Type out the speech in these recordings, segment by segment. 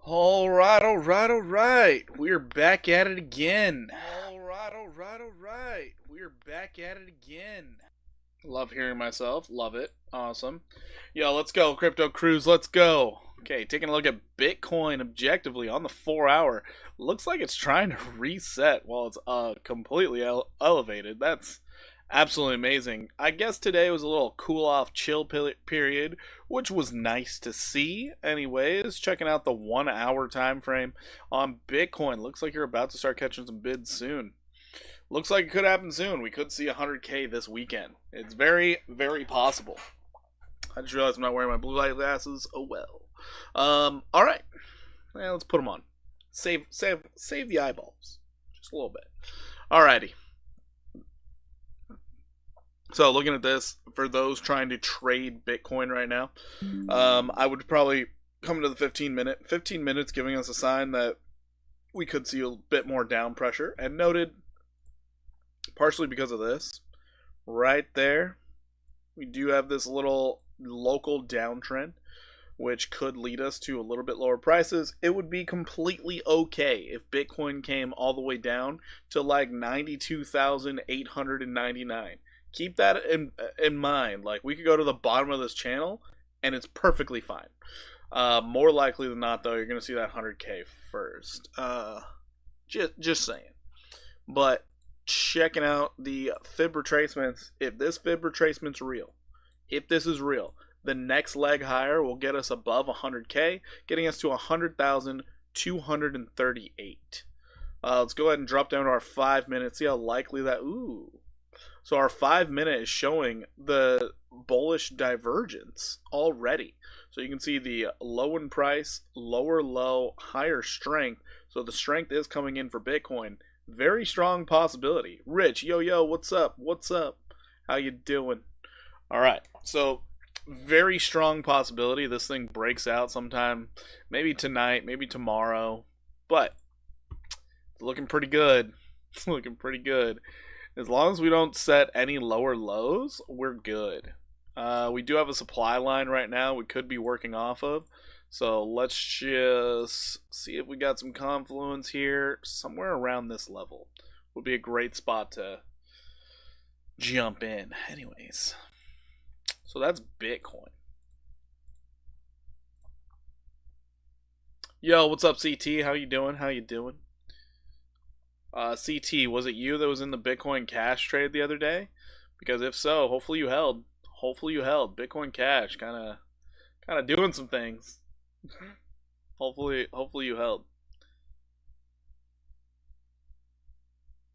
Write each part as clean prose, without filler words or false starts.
All right. We're back at it again. We're back at it again. Love hearing myself. Love it. Awesome. Yo, let's go, Crypto Cruise. Let's go. Okay, taking a look at Bitcoin objectively on the 4 hour. Looks like it's trying to reset while it's completely elevated. That's absolutely amazing. I guess today was a little cool off chill period, which was nice to see. Anyways, checking out the 1 hour time frame on Bitcoin. Looks like you're about to start catching some bids soon. Looks like it could happen soon. We could see 100K this weekend. It's very, very possible. I just realized I'm not wearing my blue light glasses. Oh well. All right. Yeah, let's put them on. Save the eyeballs, just a little bit. Alrighty. So looking at this, for those trying to trade Bitcoin right now, I would probably come to the 15 minute. 15 minutes giving us a sign that we could see a bit more down pressure, and noted partially because of this. Right there, we do have this little local downtrend, which could lead us to a little bit lower prices. It would be completely okay if Bitcoin came all the way down to like 92,899. Keep that in mind. Like, we could go to the bottom of this channel and it's perfectly fine. More likely than not, though, you're going to see that 100K first. Just saying. But checking out the fib retracements, if this fib retracement's real, if this is real, the next leg higher will get us above 100K, getting us to 100,238. Let's go ahead and drop down to our 5 minutes. See how likely that. Ooh. So our 5 minute is showing the bullish divergence already. So you can see the low in price, lower low, higher strength. So the strength is coming in for Bitcoin. Very strong possibility. Rich, yo, what's up? What's up? How you doing? All right. So very strong possibility this thing breaks out sometime, maybe tonight, maybe tomorrow. But it's looking pretty good. It's looking pretty good. As long as we don't set any lower lows, we're good. We do have a supply line right now we could be working off of. So let's just see if we got some confluence here. Somewhere around this level would be a great spot to jump in. Anyways, so that's Bitcoin. Yo, what's up, CT? How you doing? CT, was it you that was in the Bitcoin Cash trade the other day? Because if so, hopefully you held. Bitcoin Cash kind of doing some things. Hopefully you held.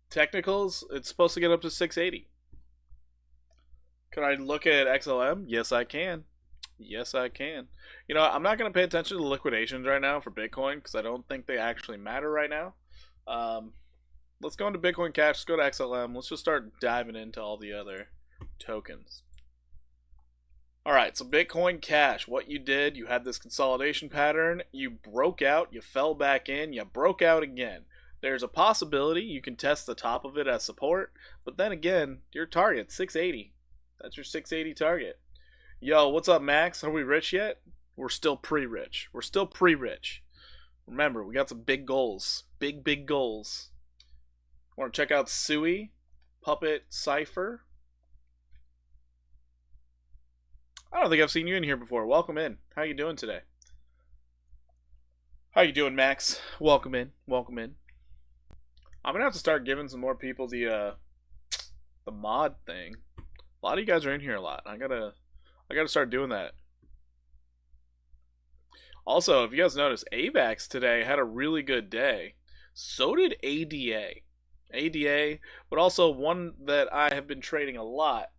Technicals, it's supposed to get up to 680. Can I look at XLM? Yes, I can. You know, I'm not going to pay attention to the liquidations right now for Bitcoin because I don't think they actually matter right now. Let's go into Bitcoin Cash. Let's go to XLM. Let's just start diving into all the other tokens. Alright, so Bitcoin Cash, what you did, you had this consolidation pattern, you broke out, you fell back in, you broke out again. There's a possibility you can test the top of it as support, but then again, your target, 680. That's your 680 target. Yo, what's up, Max? Are we rich yet? We're still pre-rich. Remember, we got some big goals. Big goals. Want to check out Sui, Puppet Cypher? I don't think I've seen you in here before. Welcome in. How you doing today? How you doing, Max? Welcome in. I'm gonna have to start giving some more people the mod thing. A lot of you guys are in here a lot. I gotta start doing that. Also, if you guys noticed, AVAX today had a really good day. So did ADA, but also one that I have been trading a lot,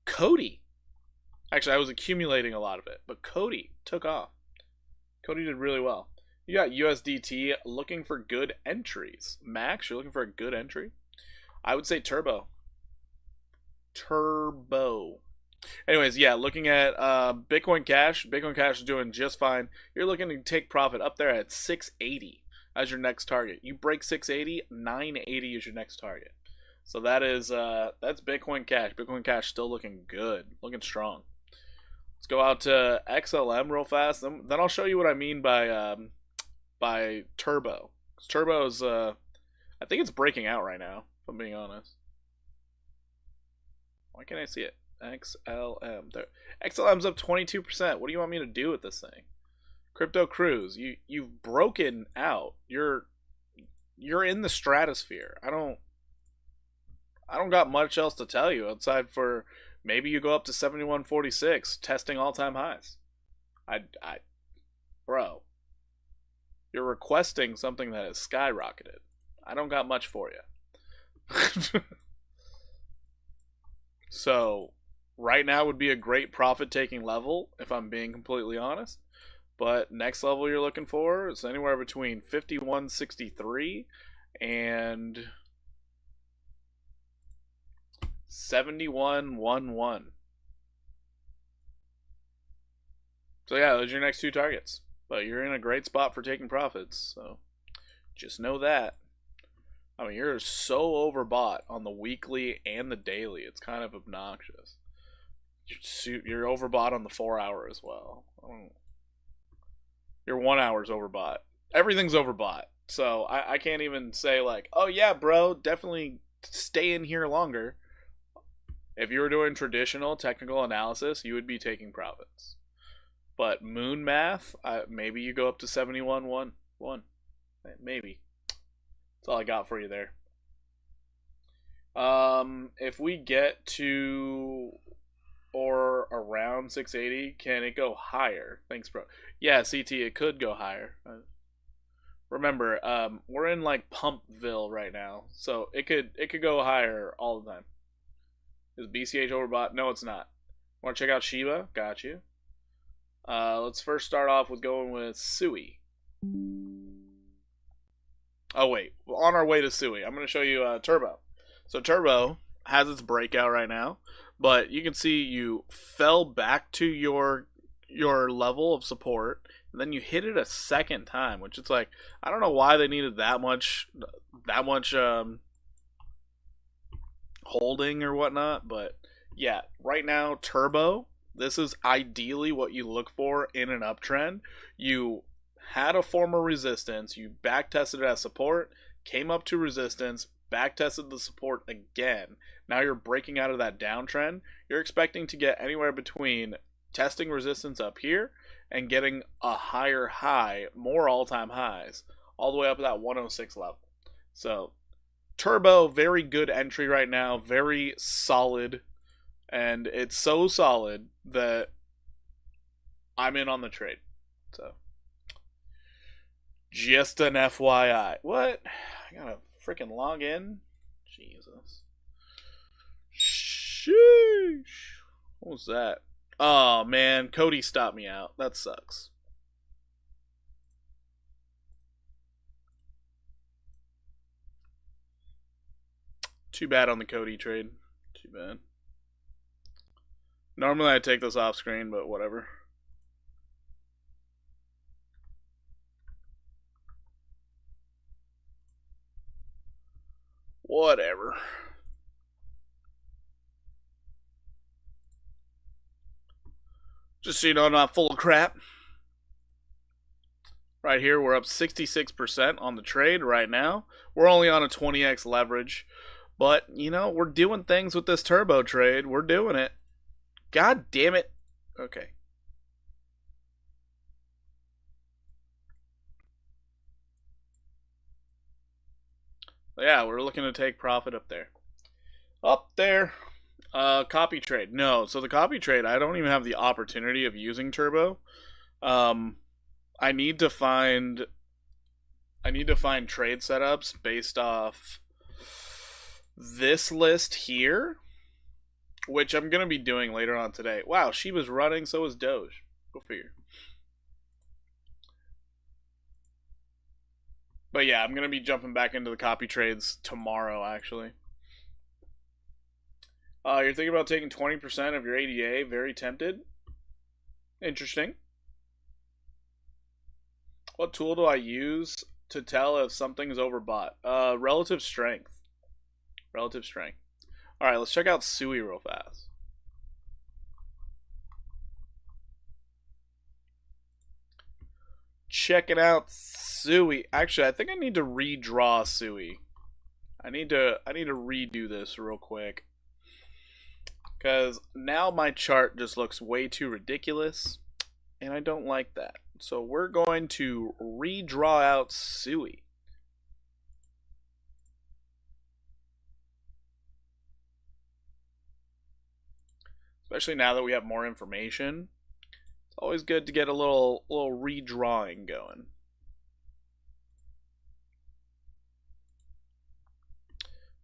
Cody. Actually, I was accumulating a lot of it, but Cody took off. Cody did really well. You got USDT looking for good entries. Max, you're looking for a good entry? I would say Turbo. Anyways, yeah, looking at Bitcoin Cash. Bitcoin Cash is doing just fine. You're looking to take profit up there at 680 as your next target. You break 680, 980 is your next target. So that's Bitcoin Cash. Bitcoin Cash still looking good, looking strong. Let's go out to XLM real fast. Then I'll show you what I mean by turbo. 'Cause turbo is I think it's breaking out right now, if I'm being honest. Why can't I see it? XLM. There. XLM's up 22%. What do you want me to do with this thing? Crypto Cruise, you've broken out. You're in the stratosphere. I don't got much else to tell you outside for maybe you go up to 71.46, testing all-time highs. Bro, you're requesting something that has skyrocketed. I don't got much for you. So, right now would be a great profit-taking level, if I'm being completely honest. But next level you're looking for is anywhere between 51.63 and 71.11. So yeah, those are your next two targets. But you're in a great spot for taking profits, so just know that. I mean, you're so overbought on the weekly and the daily. It's kind of obnoxious. You're overbought on the 4 hour as well. Your 1 hour's overbought. Everything's overbought. So I can't even say like, oh yeah, bro, definitely stay in here longer. If you were doing traditional technical analysis, you would be taking profits. But moon math, maybe you go up to 71.1. Maybe. That's all I got for you there. If we get to or around 680, can it go higher? Thanks, bro. Yeah, CT, it could go higher. Remember, we're in like Pumpville right now, so it could go higher all the time. Is BCH overbought? No, it's not. Want to check out Shiba? Got you. Let's first start off with going with Sui. Oh wait, on our way to Sui, I'm going to show you Turbo. So Turbo has its breakout right now, but you can see you fell back to your level of support, and then you hit it a second time, which it's like, I don't know why they needed that much holding or whatnot, but yeah, right now Turbo, this is ideally what you look for in an uptrend. You had a former resistance, you back tested it as support, came up to resistance, back tested the support again. Now you're breaking out of that downtrend. You're expecting to get anywhere between testing resistance up here and getting a higher high, more all-time highs, all the way up to that 106 level. So Turbo, very good entry right now, very solid, and it's so solid that I'm in on the trade. So just an FYI. What? I gotta freaking log in? Jesus. Sheesh. What was that? Oh, man. Cody stopped me out. That sucks. Too bad on the Cody trade. Too bad. Normally I take this off screen, but whatever. Whatever. Just so you know, I'm not full of crap. Right here, we're up 66% on the trade right now. We're only on a 20x leverage. But, you know, we're doing things with this Turbo trade. We're doing it. God damn it. Okay. Yeah, we're looking to take profit up there. Up there. Copy trade. No, so the copy trade, I don't even have the opportunity of using Turbo. I need to find trade setups based off this list here, which I'm going to be doing later on today. Wow, Shiba's running, so is Doge. Go figure. But yeah, I'm going to be jumping back into the copy trades tomorrow, actually. You're thinking about taking 20% of your ADA. Very tempted. Interesting. What tool do I use to tell if something is overbought? Relative strength. Relative strength. Alright, let's check out Sui real fast. Checking out Sui. Actually, I think I need to redraw Sui. I need to redo this real quick. Because now my chart just looks way too ridiculous. And I don't like that. So we're going to redraw out Sui. Especially now that we have more information. It's always good to get a little redrawing going.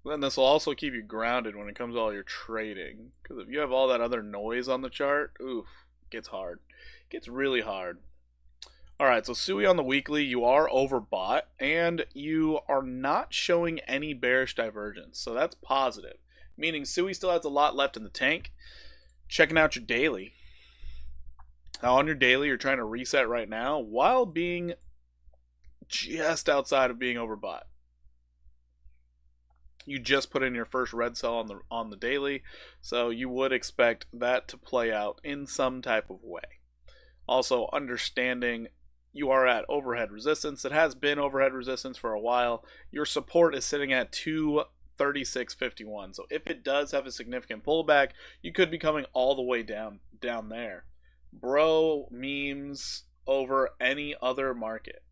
Then this will also keep you grounded when it comes to all your trading. Because if you have all that other noise on the chart, oof, it gets hard. It gets really hard. Alright, so Sui on the weekly, you are overbought, and you are not showing any bearish divergence. So that's positive. Meaning Sui still has a lot left in the tank. Checking out your daily. Now on your daily, you're trying to reset right now while being just outside of being overbought. You just put in your first red cell on the daily, so you would expect that to play out in some type of way. Also, understanding you are at overhead resistance. It has been overhead resistance for a while. Your support is sitting at 236.51. So if it does have a significant pullback, you could be coming all the way down there. Bro memes over any other market.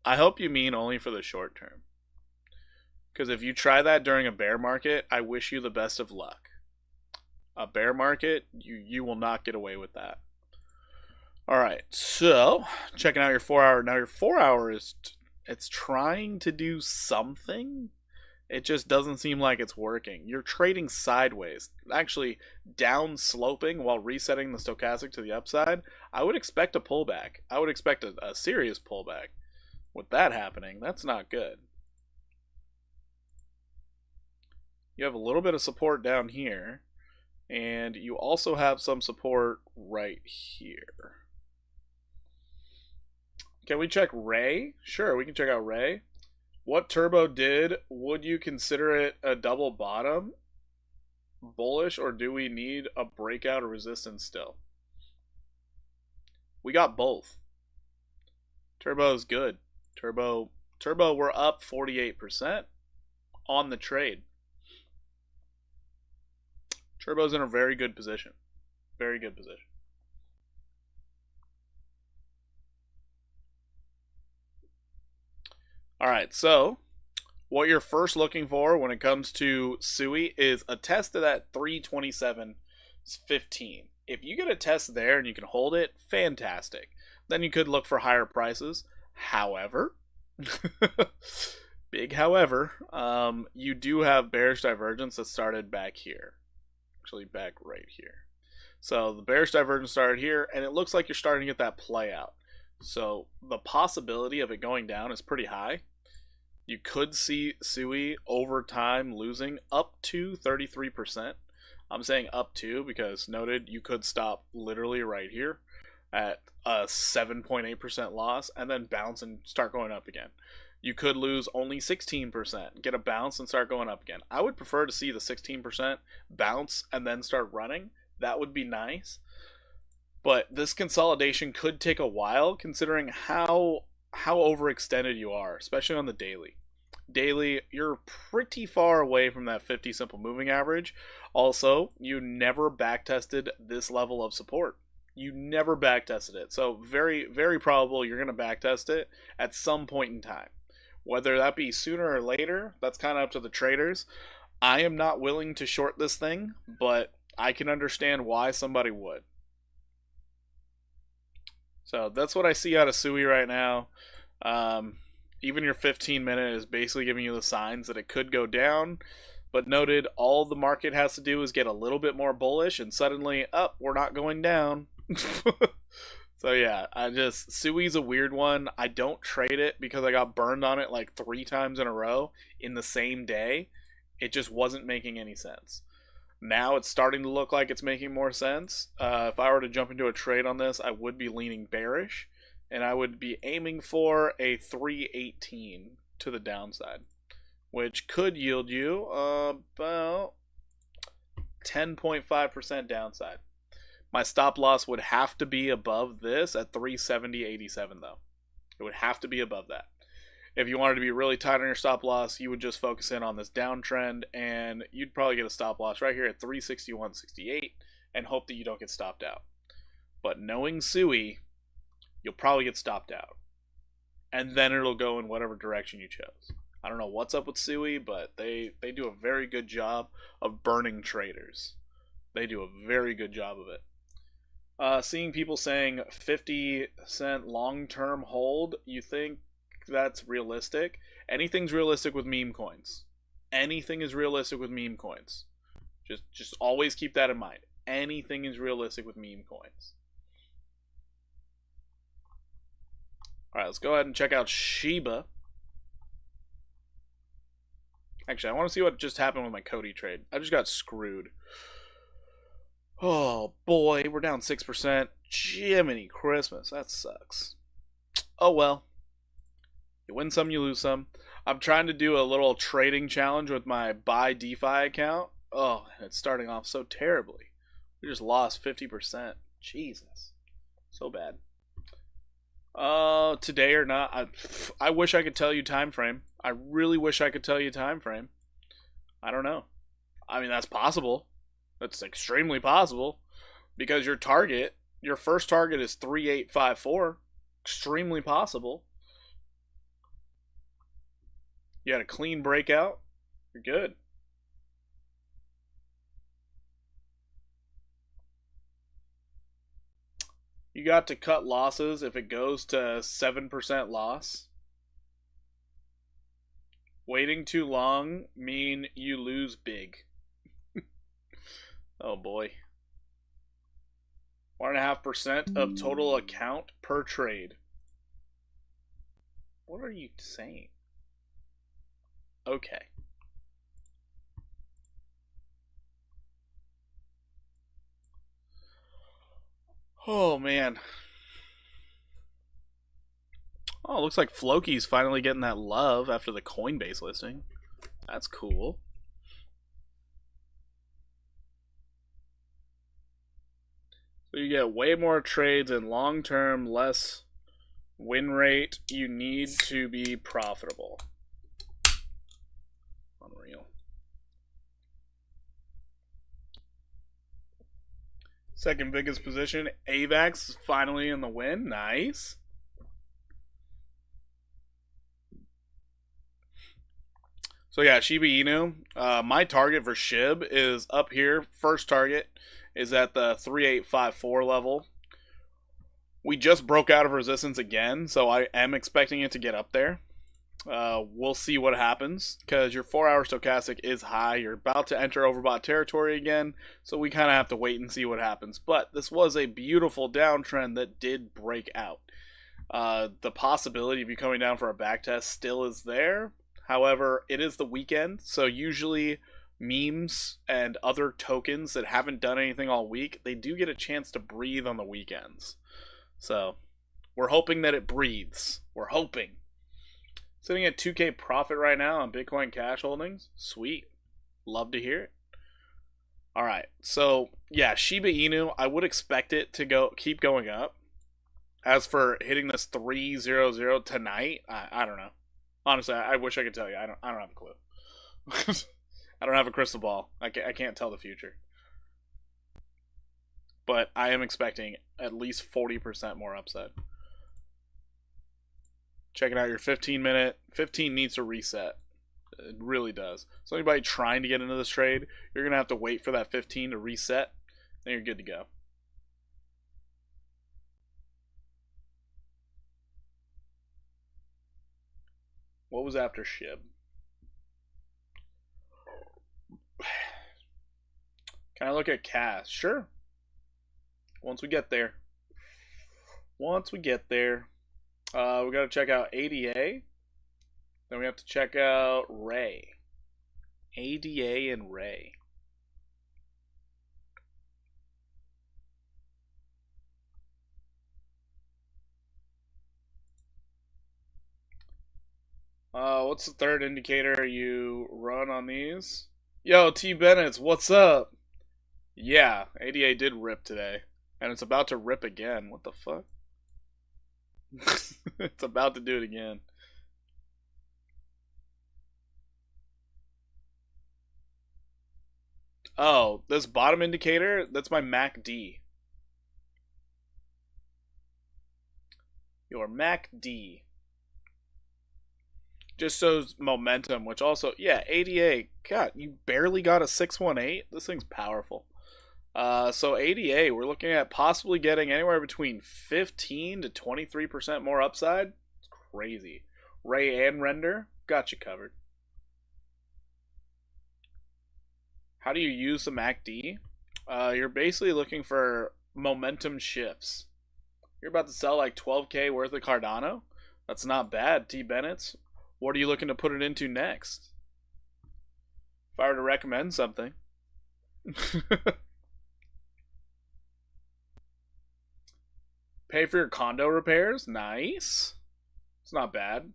I hope you mean only for the short term. Because if you try that during a bear market, I wish you the best of luck. A bear market, you will not get away with that. Alright, so checking out your 4 hour. Now your 4 hour it's trying to do something. It just doesn't seem like it's working. You're trading sideways, actually down sloping while resetting the stochastic to the upside. I would expect a pullback. I would expect a serious pullback. With that happening, that's not good. You have a little bit of support down here, and you also have some support right here. Can we check Ray? Sure, we can check out Ray. What Turbo did, would you consider it a double bottom? Bullish, or do we need a breakout of resistance still? We got both. Turbo's good. Turbo, we're up 48% on the trade. Turbo's in a very good position. Very good position. Alright, so what you're first looking for when it comes to Sui is a test of that 327.15. If you get a test there and you can hold it, fantastic. Then you could look for higher prices. However, big however, you do have bearish divergence that started back here. Actually, back right here. So the bearish divergence started here, and it looks like you're starting to get that play out. So the possibility of it going down is pretty high. You could see Sui over time losing up to 33%. I'm saying up to because noted you could stop literally right here at a 7.8% loss and then bounce and start going up again. You could lose only 16%, get a bounce and start going up again. I would prefer to see the 16% bounce and then start running. That would be nice. But this consolidation could take a while considering how overextended you are, especially on the daily. Daily, you're pretty far away from that 50 simple moving average. Also, you never backtested this level of support. You never backtested it. So very, very probable you're going to backtest it at some point in time. Whether that be sooner or later, that's kind of up to the traders. I am not willing to short this thing, but I can understand why somebody would. So that's what I see out of Sui right now. Even your 15-minute is basically giving you the signs that it could go down. But noted, all the market has to do is get a little bit more bullish, and suddenly, we're not going down. So yeah, Sui's a weird one. I don't trade it because I got burned on it like 3 times in a row in the same day. It just wasn't making any sense. Now it's starting to look like it's making more sense. If I were to jump into a trade on this, I would be leaning bearish, and I would be aiming for a 318 to the downside, which could yield you about 10.5% downside. My stop loss would have to be above this at 370.87 though. It would have to be above that. If you wanted to be really tight on your stop loss, you would just focus in on this downtrend, and you'd probably get a stop loss right here at 361.68 and hope that you don't get stopped out. But knowing Sui, you'll probably get stopped out. And then it'll go in whatever direction you chose. I don't know what's up with Sui, but they do a very good job of burning traders. They do a very good job of it. Seeing people saying 50-cent long-term hold, you think that's realistic? Anything's realistic with meme coins. Anything is realistic with meme coins. Just always keep that in mind. Anything is realistic with meme coins. Alright, let's go ahead and check out Shiba. Actually, I want to see what just happened with my Cody trade. I just got screwed. Oh boy, we're down 6%. Jiminy Christmas, that sucks. Oh well. You win some, you lose some. I'm trying to do a little trading challenge with my Buy DeFi account. Oh, it's starting off so terribly. We just lost 50%. Jesus. So bad. Today or not, I wish I could tell you time frame. I really wish I could tell you time frame. I don't know. I mean, that's possible. That's extremely possible. Because your first target is 3854. Extremely possible. You had a clean breakout. You're good. You got to cut losses if it goes to 7% loss. Waiting too long mean you lose big. Oh boy. 1.5% of total account per trade. What are you saying? Okay. Oh man. Oh, looks like Floki's finally getting that love after the Coinbase listing. That's cool. So you get way more trades and long-term, less win rate. You need to be profitable. Unreal. Second biggest position, AVAX is finally in the win. Nice. So yeah, Shiba Inu. My target for SHIB is up here. First target is at the 3854 level. We just broke out of resistance again, so I am expecting it to get up there. We'll see what happens, because your 4-hour stochastic is high. You're about to enter overbought territory again, so we kind of have to wait and see what happens. But this was a beautiful downtrend that did break out. The possibility of you coming down for a backtest still is there. However, it is the weekend, so usually memes and other tokens that haven't done anything all week, they do get a chance to breathe on the weekends. So, we're hoping that it breathes. We're hoping. Sitting at 2K profit right now on Bitcoin Cash holdings. Sweet. Love to hear it. Alright, so yeah, Shiba Inu, I would expect it to keep going up. As for hitting this 300 tonight, I don't know. Honestly, I wish I could tell you. I don't have a clue. I don't have a crystal ball. I can't tell the future. But I am expecting at least 40% more upside. Checking out your 15-minute. 15 needs to reset. It really does. So anybody trying to get into this trade, you're going to have to wait for that 15 to reset. Then you're good to go. What was after SHIB? Can I look at CAS? Sure. Once we get there. Once we get there. We got to check out ADA. Then we have to check out Ray. ADA and Ray. What's the third indicator you run on these? Yo, T. Bennett, what's up? Yeah, ADA did rip today. And it's about to rip again. What the fuck? It's about to do it again. Oh, this bottom indicator, that's my MACD. Your MACD. Just shows momentum, which also, yeah, ADA. God, you barely got a 618? This thing's powerful. So ADA, we're looking at possibly getting anywhere between 15 to 23% more upside. It's crazy. Ray and render, got you covered. How do you use the MACD? You're basically looking for momentum shifts. You're about to sell like 12K worth of Cardano. That's not bad, T. Bennett's. What are you looking to put it into next? If I were to recommend something. Pay for your condo repairs? Nice. It's not bad.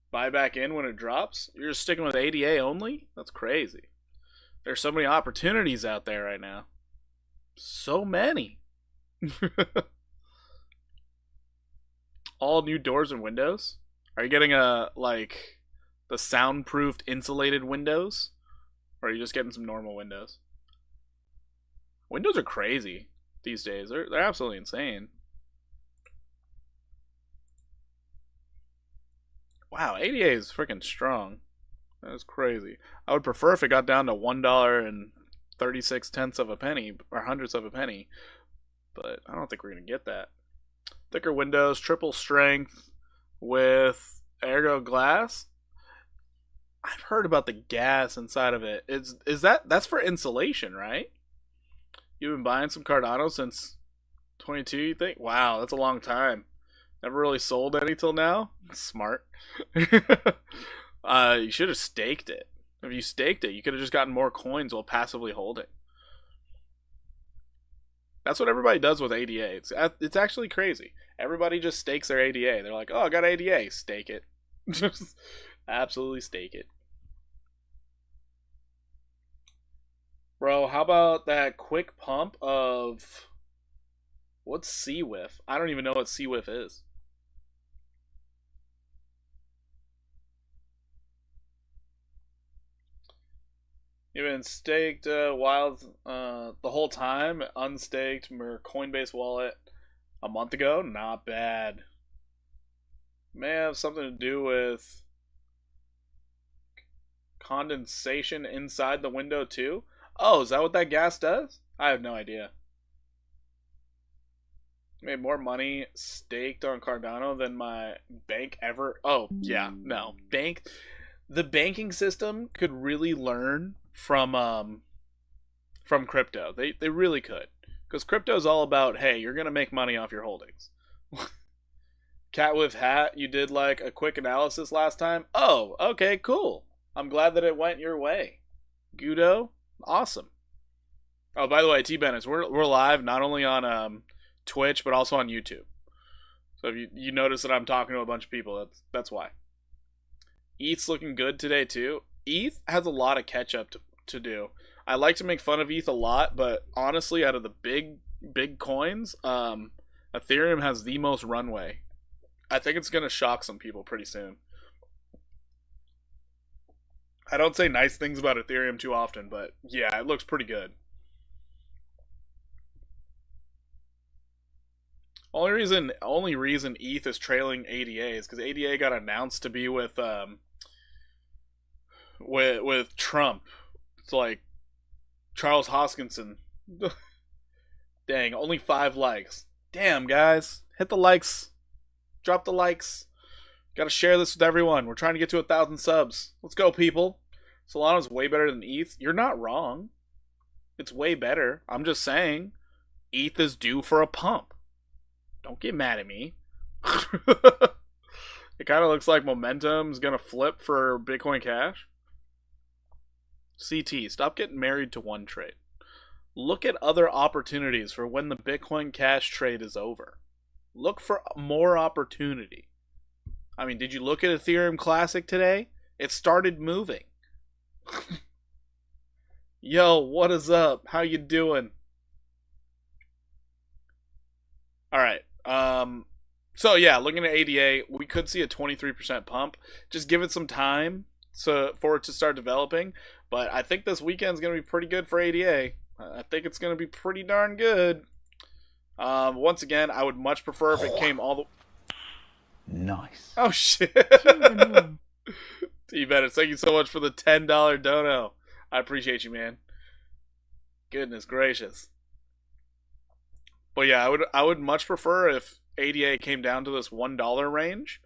Buy back in when it drops? You're just sticking with ADA only? That's crazy. There's so many opportunities out there right now. So many. All new doors and windows? Are you getting the soundproofed insulated windows? Or are you just getting some normal windows? Windows are crazy these days. They're absolutely insane. Wow, ADA is freaking strong. That's crazy. I would prefer if it got down to $1.36 of a penny or hundredths of a penny, but I don't think we're gonna get that. Thicker windows, triple strength with Ergo glass. I've heard about the gas inside of it. That's for insulation, right? You've been buying some Cardano since 22, you think? Wow, that's a long time. Never really sold any till now? Smart. You should have staked it. If you staked it, you could have just gotten more coins while passively holding. That's what everybody does with ADA. It's actually crazy. Everybody just stakes their ADA. They're like, oh, I got ADA. Stake it. Just absolutely stake it. Bro, how about that quick pump of... What's CWIF? I don't even know what CWIF is. You've been staked wild the whole time, unstaked your Coinbase wallet a month ago. Not bad. May have something to do with condensation inside the window too. Oh, is that what that gas does? I have no idea. Made more money staked on Cardano than my bank ever. Oh, yeah, no. The banking system could really learn from crypto. They really could. Because crypto is all about, hey, you're going to make money off your holdings. Cat with hat, you did like a quick analysis last time. Oh, okay, cool. I'm glad that it went your way. Gudo, awesome. Oh, by the way, T Bennett's, we're live not only on Twitch but also on YouTube. So if you notice that I'm talking to a bunch of people, that's why. ETH's looking good today too. ETH has a lot of catch up to do. I like to make fun of ETH a lot, but honestly, out of the big coins, Ethereum has the most runway. I think it's gonna shock some people pretty soon. I don't say nice things about Ethereum too often, but yeah, it looks pretty good. Only reason ETH is trailing ADA is because ADA got announced to be with Trump. It's like Charles Hoskinson. Dang, only 5 likes. Damn, guys, hit the likes, drop the likes. Got to share this with everyone. We're trying to get to 1,000 subs. Let's go, people. Solana's way better than ETH. You're not wrong. It's way better. I'm just saying, ETH is due for a pump. Don't get mad at me. It kind of looks like momentum's going to flip for Bitcoin Cash. CT, stop getting married to one trade. Look at other opportunities for when the Bitcoin Cash trade is over. Look for more opportunity. I mean, did you look at Ethereum Classic today? It started moving. Yo, what is up? How you doing? All right. So yeah, looking at ADA, we could see a 23% pump. Just give it some time for it to start developing. But I think this weekend's gonna be pretty good for ADA. I think it's gonna be pretty darn good. Once again, I would much prefer if it came all the. Nice. Oh shit. T-Bennett, thank you so much for the $10 dono. I appreciate you, man. Goodness gracious. But yeah, I would much prefer if ADA came down to this $1 range,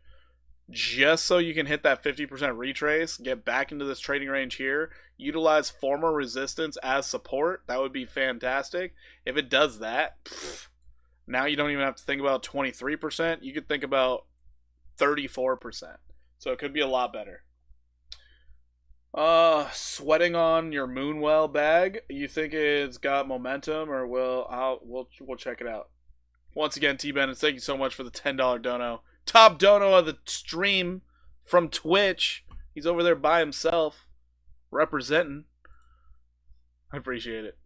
just so you can hit that 50% retrace, get back into this trading range here, utilize former resistance as support. That would be fantastic. If it does that, now you don't even have to think about 23%. You could think about 34%. So it could be a lot better. Sweating on your Moonwell bag. You think it's got momentum, or we'll check it out. Once again, T-Bennett, thank you so much for the $10 dono. Top dono of the stream from Twitch. He's over there by himself, representing. I appreciate it.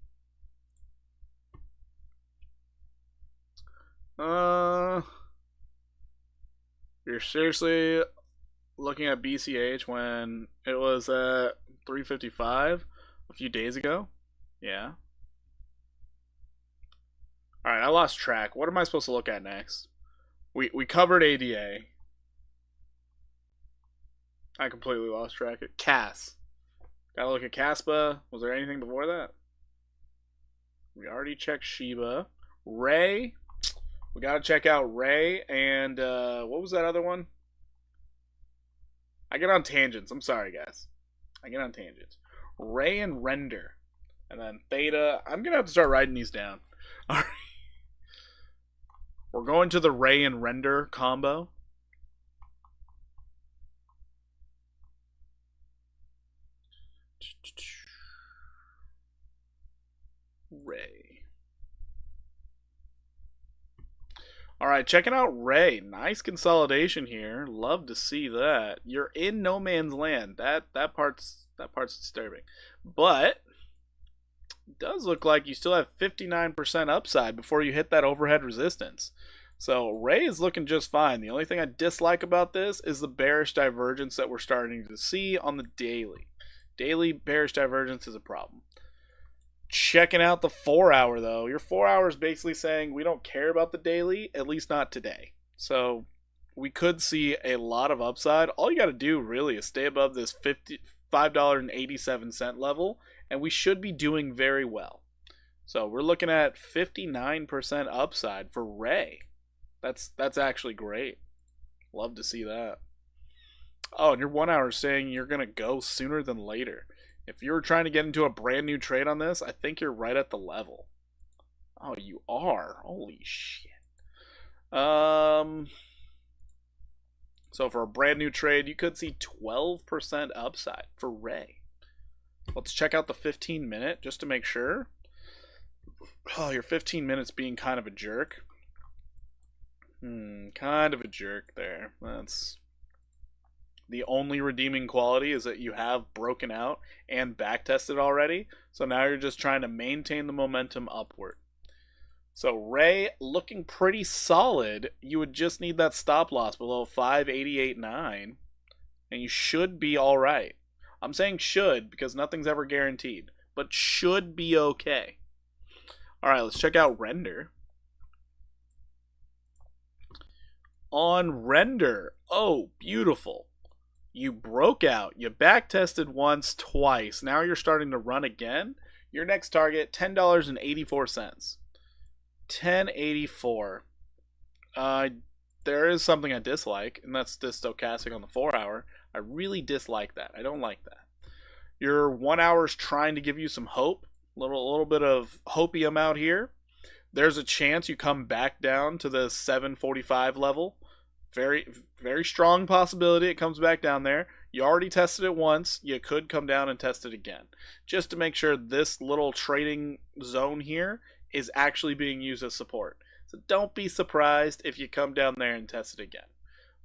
You're seriously looking at BCH when it was at 355 a few days ago? Yeah. Alright, I lost track. What am I supposed to look at next? We covered ADA. I completely lost track. CAS. Gotta look at CASPA. Was there anything before that? We already checked Shiba. Ray. We gotta check out Ray and what was that other one? I get on tangents. I'm sorry, guys. I get on tangents. Ray and Render. And then Theta. I'm going to have to start writing these down. All right. We're going to the Ray and Render combo. Ray. Alright, checking out Ray. Nice consolidation here. Love to see that. You're in no man's land. That part's disturbing. But it does look like you still have 59% upside before you hit that overhead resistance. So Ray is looking just fine. The only thing I dislike about this is the bearish divergence that we're starting to see on the daily. Daily bearish divergence is a problem. Checking out the 4 hour though. Your 4 hour is basically saying we don't care about the daily, at least not today. So we could see a lot of upside. All you got to do really is stay above this $5.87 level, and we should be doing very well. So we're looking at 59% upside for Ray. That's actually great. Love to see that. Oh, and your 1 hour is saying you're gonna go sooner than later. If you were trying to get into a brand new trade on this, I think you're right at the level. Oh, you are. Holy shit. So for a brand new trade, you could see 12% upside for Ray. Let's check out the 15 minute just to make sure. Oh, your 15 minutes being kind of a jerk. Kind of a jerk there. That's the only redeeming quality is that you have broken out and backtested already. So now you're just trying to maintain the momentum upward. So Ray looking pretty solid. You would just need that stop loss below 588.9 and you should be all right. I'm saying should because nothing's ever guaranteed, but should be okay. All right, let's check out Render. On Render, oh, beautiful. You broke out. You backtested once, twice. Now you're starting to run again. Your next target, $10.84. $10.84. There is something I dislike, and that's the stochastic on the 4 hour. I really dislike that. I don't like that. Your 1 hour's trying to give you some hope. A little bit of hopium out here. There's a chance you come back down to the 745 level. Very, very strong possibility it comes back down there. You already tested it once. You could come down and test it again. Just to make sure this little trading zone here is actually being used as support. So don't be surprised if you come down there and test it again.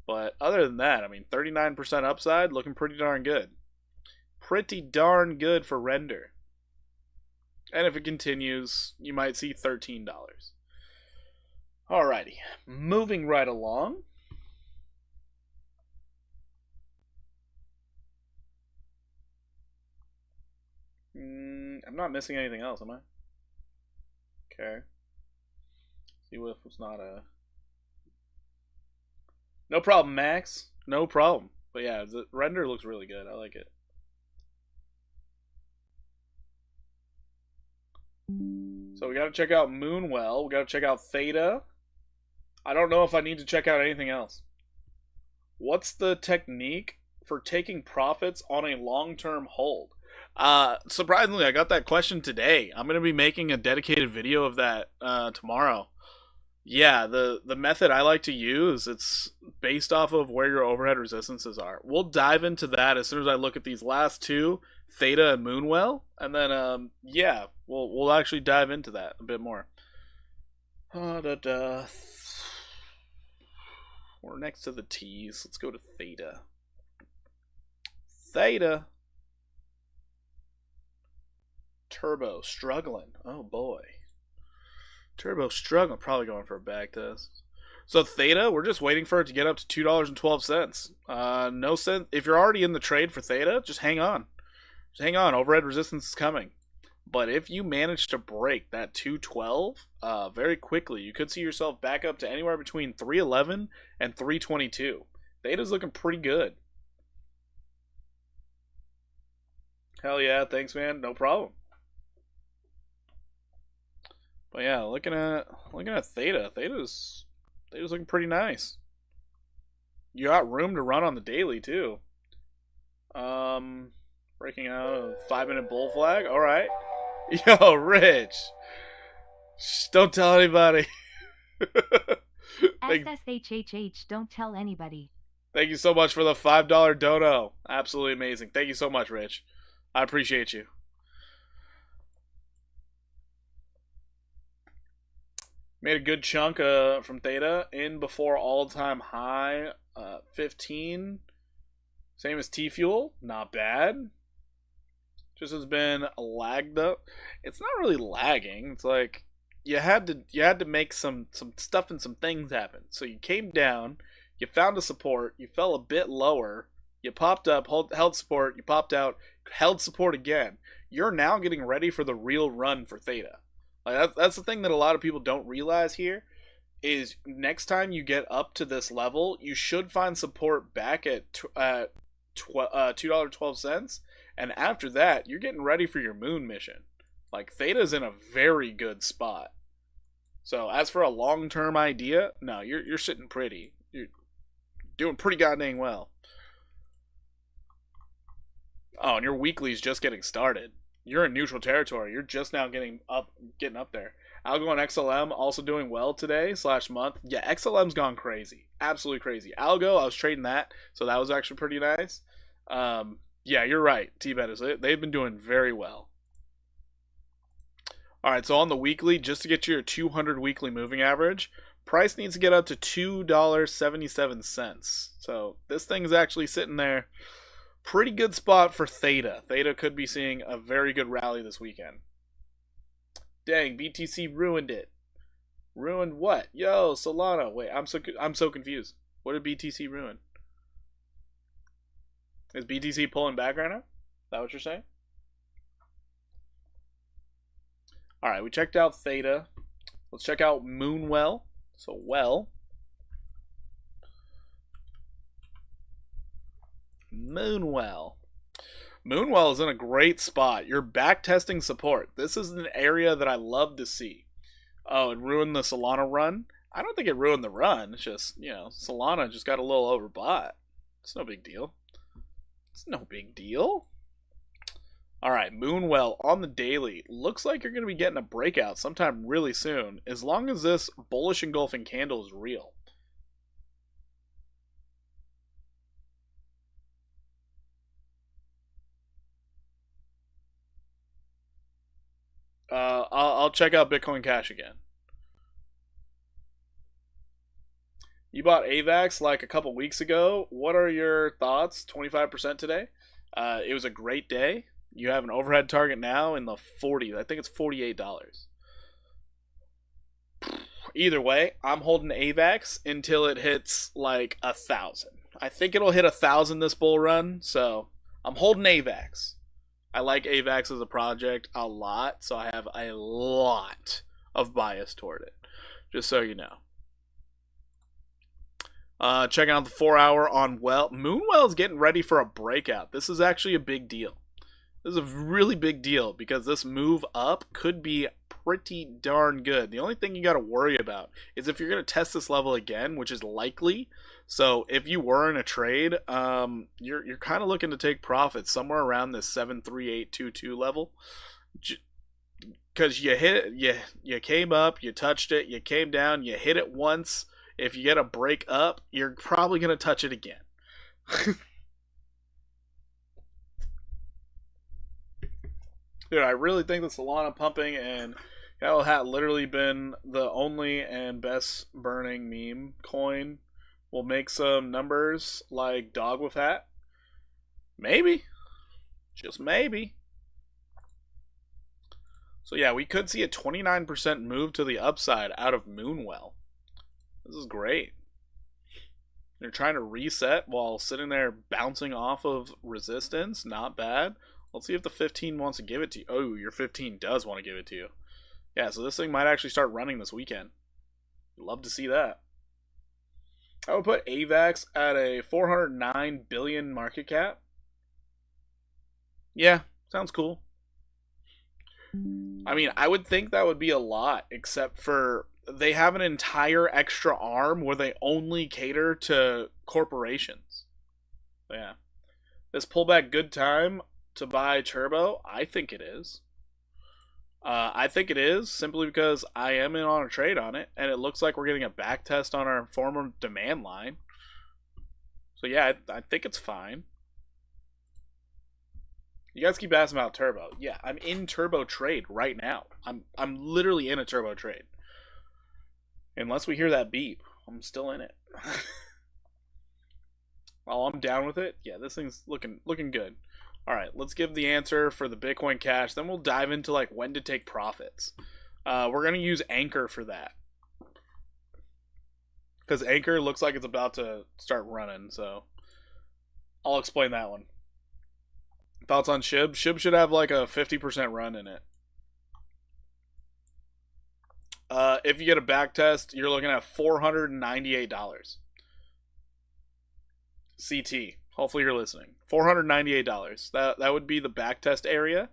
But other than that, I mean, 39% upside, looking pretty darn good. Pretty darn good for Render. And if it continues, you might see $13. Alrighty, moving right along. I'm not missing anything else, am I? Okay. See if it's not a. No problem, Max. No problem. But yeah, the render looks really good. I like it. So we gotta check out Moonwell. We gotta check out Theta. I don't know if I need to check out anything else. What's the technique for taking profits on a long-term hold? Surprisingly, I got that question today. I'm gonna be making a dedicated video of that tomorrow. Yeah, the method I like to use, it's based off of where your overhead resistances are. We'll dive into that as soon as I look at these last two, Theta and Moonwell, and then yeah, we'll actually dive into that a bit more. We're next to the T's. Let's go to Theta. Theta. Turbo struggling. Oh boy. Turbo struggling. Probably going for a back test. So Theta, we're just waiting for it to get up to $2.12. No sense. If you're already in the trade for Theta, just hang on. Just hang on. Overhead resistance is coming. But if you manage to break that 212 very quickly, you could see yourself back up to anywhere between 311 and 322. Theta's looking pretty good. Hell yeah, thanks man, no problem. But yeah, looking at Theta, Theta's looking pretty nice. You got room to run on the daily too. Breaking out a 5-minute bull flag. All right. Yo, Rich. Shh, don't tell anybody. SSHHH, don't tell anybody. Thank you so much for the $5 dono. Absolutely amazing. Thank you so much, Rich. I appreciate you. Made a good chunk from Theta in before all-time high 15. Same as T-Fuel. Not bad. Just has been lagged up. It's not really lagging. It's like you had to make some stuff and some things happen. So you came down, you found a support, you fell a bit lower, you popped up, held support, you popped out, held support again. You're now getting ready for the real run for Theta. Like that's the thing that a lot of people don't realize here is next time you get up to this level, you should find support back at $2.12. And after that, you're getting ready for your moon mission. Like, Theta's in a very good spot. So, as for a long-term idea, no, you're sitting pretty. You're doing pretty goddamn well. Oh, and your weekly's just getting started. You're in neutral territory. You're just now getting up there. Algo and XLM also doing well today / month. Yeah, XLM's gone crazy. Absolutely crazy. Algo, I was trading that, so that was actually pretty nice. Yeah, you're right, T-Bet. They've been doing very well. Alright, so on the weekly, just to get to your 200 weekly moving average, price needs to get up to $2.77. So this thing is actually sitting there. Pretty good spot for Theta. Theta could be seeing a very good rally this weekend. Dang, BTC ruined it. Ruined what? Yo, Solana. Wait, I'm so confused. What did BTC ruin? Is BTC pulling back right now? Is that what you're saying? Alright, we checked out Theta. Let's check out Moonwell. So, well. Moonwell. Moonwell is in a great spot. You're back testing support. This is an area that I love to see. Oh, it ruined the Solana run? I don't think it ruined the run. It's just, Solana just got a little overbought. It's no big deal. It's no big deal. Alright, Moonwell on the daily. Looks like you're going to be getting a breakout sometime really soon, as long as this bullish engulfing candle is real. I'll check out Bitcoin Cash again. You bought AVAX like a couple weeks ago. What are your thoughts? 25% today. It was a great day. You have an overhead target now in the 40s. I think it's $48. either way, I'm holding AVAX until it hits like 1,000. I think it'll hit 1,000 this bull run, so I'm holding AVAX. I like AVAX as a project a lot, so I have a lot of bias toward it, just so you know. Checking out the 4 hour on Moonwell is getting ready for a breakout. This is actually a big deal. This is a really big deal because this move up could be pretty darn good. The only thing you got to worry about is if you're going to test this level again, which is likely. So if you were in a trade, you're kind of looking to take profits somewhere around this 73822 level. Because you hit it, you came up, you touched it, you came down, you hit it once. If you get a break up, you're probably going to touch it again. Dude, I really think the Solana pumping and Cattle Hat literally been the only and best burning meme coin. Will make some numbers like Dog with Hat. Maybe. Just maybe. So yeah, we could see a 29% move to the upside out of Moonwell. This is great. You're trying to reset while sitting there bouncing off of resistance. Not bad. Let's see if the 15 wants to give it to you. Oh, your 15 does want to give it to you. Yeah, so this thing might actually start running this weekend. Love to see that. I would put AVAX at a 409 billion market cap. Yeah, sounds cool. I mean, I would think that would be a lot, except for they have an entire extra arm where they only cater to corporations. So yeah. This pullback good time to buy Turbo? I think it is. I think it is simply because I am in on a trade on it, and it looks like we're getting a back test on our former demand line. So yeah, I think it's fine. You guys keep asking about Turbo. Yeah, I'm in Turbo trade right now. I'm literally in a Turbo trade. Unless we hear that beep, I'm still in it. While I'm down with it, yeah, this thing's looking good. All right, let's give the answer for the Bitcoin Cash. Then we'll dive into like when to take profits. We're gonna use Anchor for that because Anchor looks like it's about to start running. So I'll explain that one. Thoughts on SHIB? SHIB should have like a 50% run in it. If you get a back test, you're looking at $498. CT. Hopefully you're listening. $498. That would be the back test area.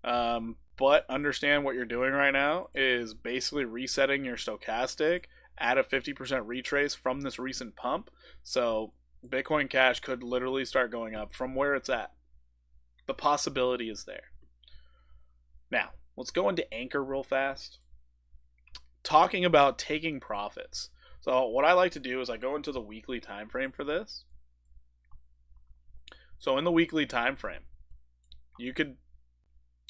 But understand what you're doing right now is basically resetting your stochastic at a 50% retrace from this recent pump. So Bitcoin Cash could literally start going up from where it's at. The possibility is there. Now, let's go into Anchor real fast. Talking about taking profits. So what I like to do is I go into the weekly time frame for this. So in the weekly time frame, you could,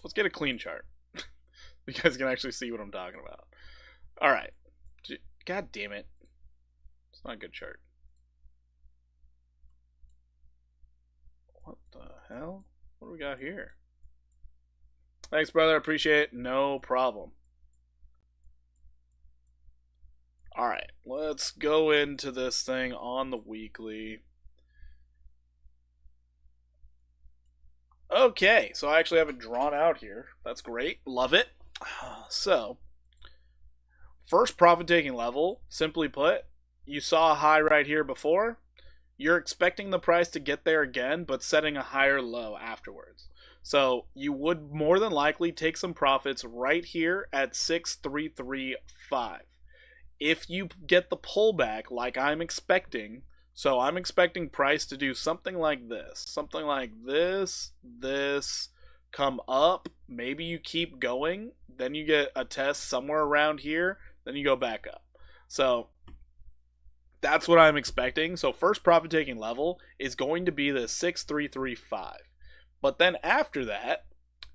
let's get a clean chart. You guys can actually see what I'm talking about. All right. God damn it. It's not a good chart. What the hell? What do we got here? Thanks, brother. Appreciate it. No problem. All right. Let's go into this thing on the weekly. Okay, so I actually have it drawn out here. That's great. Love it. So, first profit-taking level, simply put, you saw a high right here before. You're expecting the price to get there again, but setting a higher low afterwards. So, you would more than likely take some profits right here at 6,335. If you get the pullback like I'm expecting, so I'm expecting price to do something like this. Something like this, come up. Maybe you keep going. Then you get a test somewhere around here. Then you go back up. So that's what I'm expecting. So first profit taking level is going to be the 6,335. But then after that,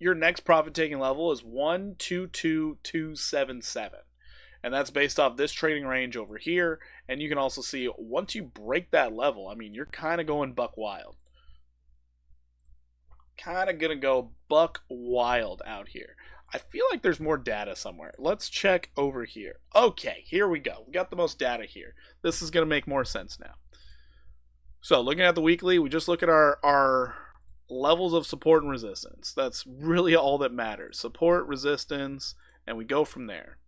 your next profit taking level is 122,277. And that's based off this trading range over here. And you can also see once you break that level, I mean, you're kind of going buck wild. Kind of going to go buck wild out here. I feel like there's more data somewhere. Let's check over here. Okay, here we go. We got the most data here. This is going to make more sense now. So looking at the weekly, we just look at our levels of support and resistance. That's really all that matters. Support, resistance, and we go from there.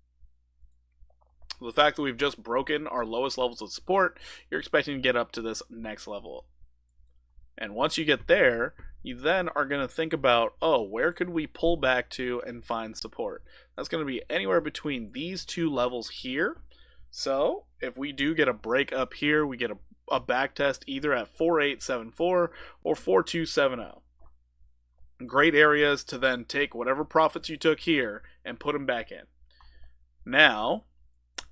The fact that we've just broken our lowest levels of support, you're expecting to get up to this next level. And once you get there, you then are going to think about, oh, where could we pull back to and find support? That's going to be anywhere between these two levels here. So if we do get a break up here, we get a back test either at 4874 or 4270. Great areas to then take whatever profits you took here and put them back in. Now,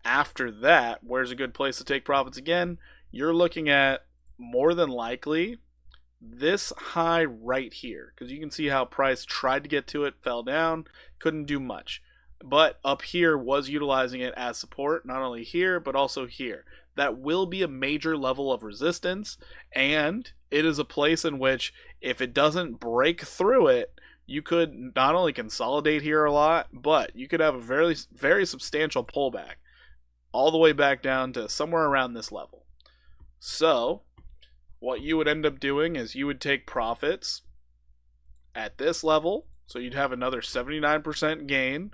after that, where's a good place to take profits again? You're looking at more than likely this high right here, because you can see how price tried to get to it, fell down, couldn't do much. But up here was utilizing it as support, not only here, but also here. That will be a major level of resistance, and it is a place in which if it doesn't break through it, you could not only consolidate here a lot, but you could have a very, very substantial pullback all the way back down to somewhere around this level. So what you would end up doing is you would take profits at this level, so you'd have another 79% gain.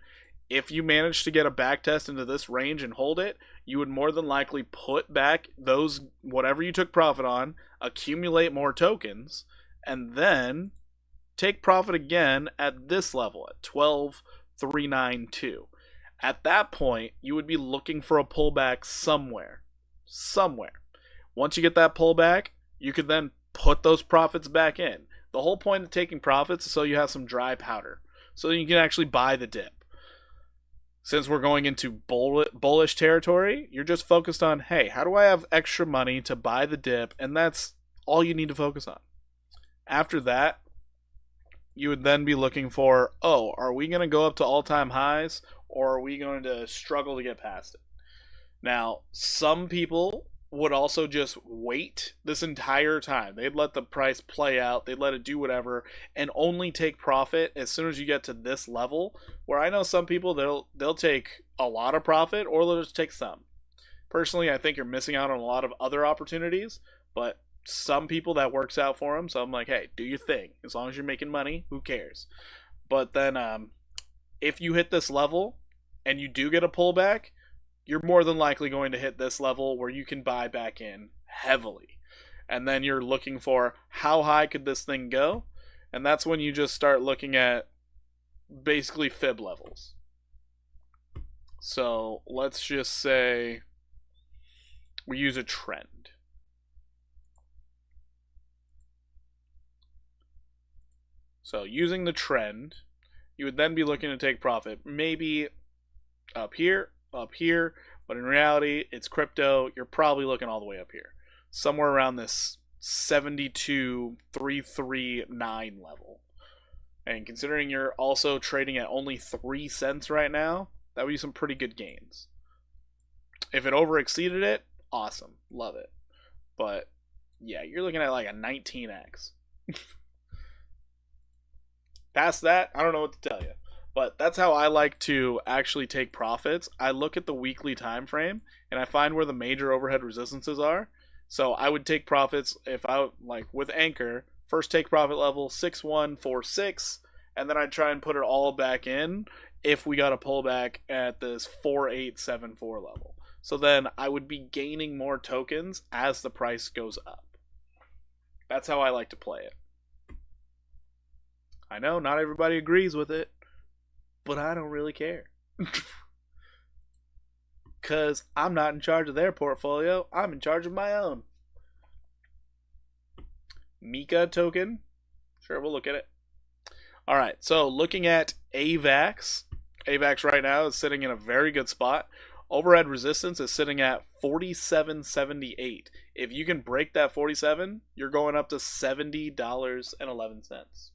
If you manage to get a back test into this range and hold it, you would more than likely put back those, whatever you took profit on, accumulate more tokens, and then take profit again at this level at 12,392. At that point, you would be looking for a pullback somewhere. Once you get that pullback, you could then put those profits back in. The whole point of taking profits is so you have some dry powder, so you can actually buy the dip. Since we're going into bullish territory, you're just focused on, hey, how do I have extra money to buy the dip? And that's all you need to focus on. After that, you would then be looking for, oh, are we going to go up to all-time highs, or are we going to struggle to get past it? Now, some people would also just wait this entire time. They'd let the price play out, they'd let it do whatever, and only take profit as soon as you get to this level, where I know some people, they'll take a lot of profit, or they'll just take some. Personally, I think you're missing out on a lot of other opportunities, but some people that works out for them, so I'm like, hey, do your thing. As long as you're making money, who cares? But then if you hit this level and you do get a pullback, you're more than likely going to hit this level where you can buy back in heavily. And then you're looking for, how high could this thing go? And that's when you just start looking at basically fib levels. So let's just say we use a trend. So using the trend, you would then be looking to take profit maybe up here, but in reality, it's crypto. You're probably looking all the way up here, somewhere around this 72,339 level. And considering you're also trading at only 3 cents right now, that would be some pretty good gains. If it over exceeded it, awesome, love it. But yeah, you're looking at like a 19x. Past that, I don't know what to tell you. But that's how I like to actually take profits. I look at the weekly time frame and I find where the major overhead resistances are. So I would take profits if I, like with Anchor, first take profit level 6146, and then I'd try and put it all back in if we got a pullback at this 4874 level. So then I would be gaining more tokens as the price goes up. That's how I like to play it. I know not everybody agrees with it, but I don't really care. Because I'm not in charge of their portfolio. I'm in charge of my own. Mika token. Sure, we'll look at it. Alright, so looking at AVAX. AVAX right now is sitting in a very good spot. Overhead resistance is sitting at 47.78. If you can break that 47, you're going up to $70.11.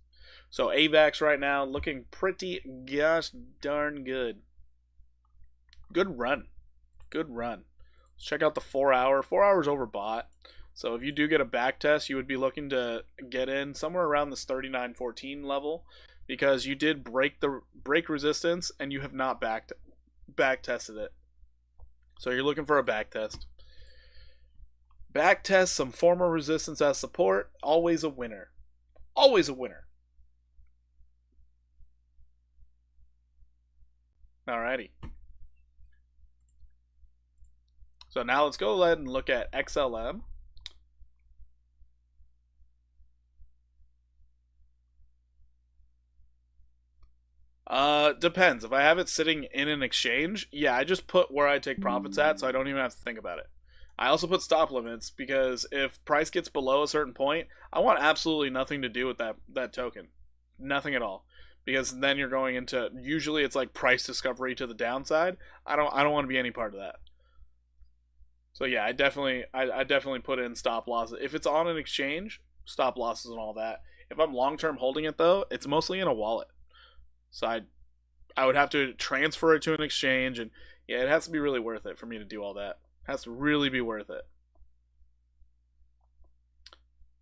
So AVAX right now looking pretty gosh darn good. Good run. Let's check out the 4 hour. 4 hours overbought. So if you do get a back test, you would be looking to get in somewhere around this 39.14 level, because you did break the break resistance and you have not back tested it. So you're looking for a back test. Back test some former resistance as support. Always a winner. Always a winner. Alrighty. So now let's go ahead and look at XLM. Depends. If I have it sitting in an exchange, yeah, I just put where I take profits at, so I don't even have to think about it. I also put stop limits because if price gets below a certain point, I want absolutely nothing to do with that token. Nothing at all. Because then you're going into, usually it's like price discovery to the downside. I don't want to be any part of that. So yeah, I definitely put in stop losses. If it's on an exchange, stop losses and all that. If I'm long-term holding it though, it's mostly in a wallet. So I would have to transfer it to an exchange, and yeah, it has to be really worth it for me to do all that. It has to really be worth it.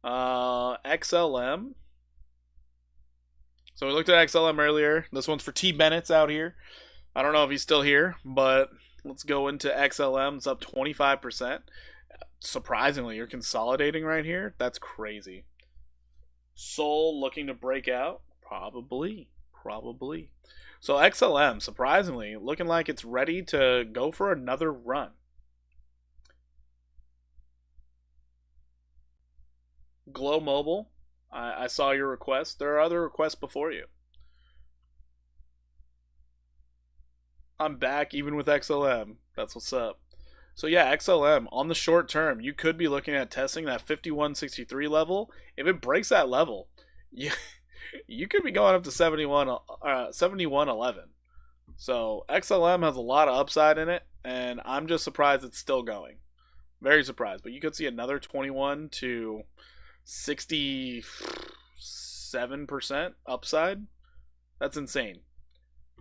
XLM. So we looked at XLM earlier. This one's for T. Bennett's out here. I don't know if he's still here, but let's go into XLM. It's up 25%. Surprisingly, you're consolidating right here. That's crazy. Sol looking to break out? Probably. So XLM, surprisingly, looking like it's ready to go for another run. Glow Mobile, I saw your request. There are other requests before you. I'm back even with XLM. That's what's up. So yeah, XLM, on the short term, you could be looking at testing that 51.63 level. If it breaks that level, you could be going up to 71.11. So XLM has a lot of upside in it, and I'm just surprised it's still going. Very surprised. But you could see another 21 to 67% upside. That's insane.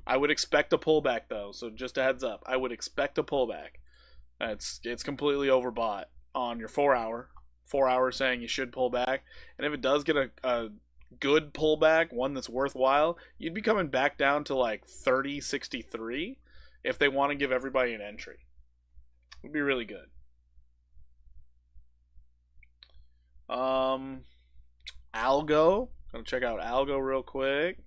I would expect a pullback though, so just a heads up. I would expect a pullback. It's completely overbought on your 4 hour. 4 hours saying you should pull back, and if it does get a good pullback, one that's worthwhile, you'd be coming back down to like 30.63 if they want to give everybody an entry. It would be really good. Algo. Gonna check out Algo real quick.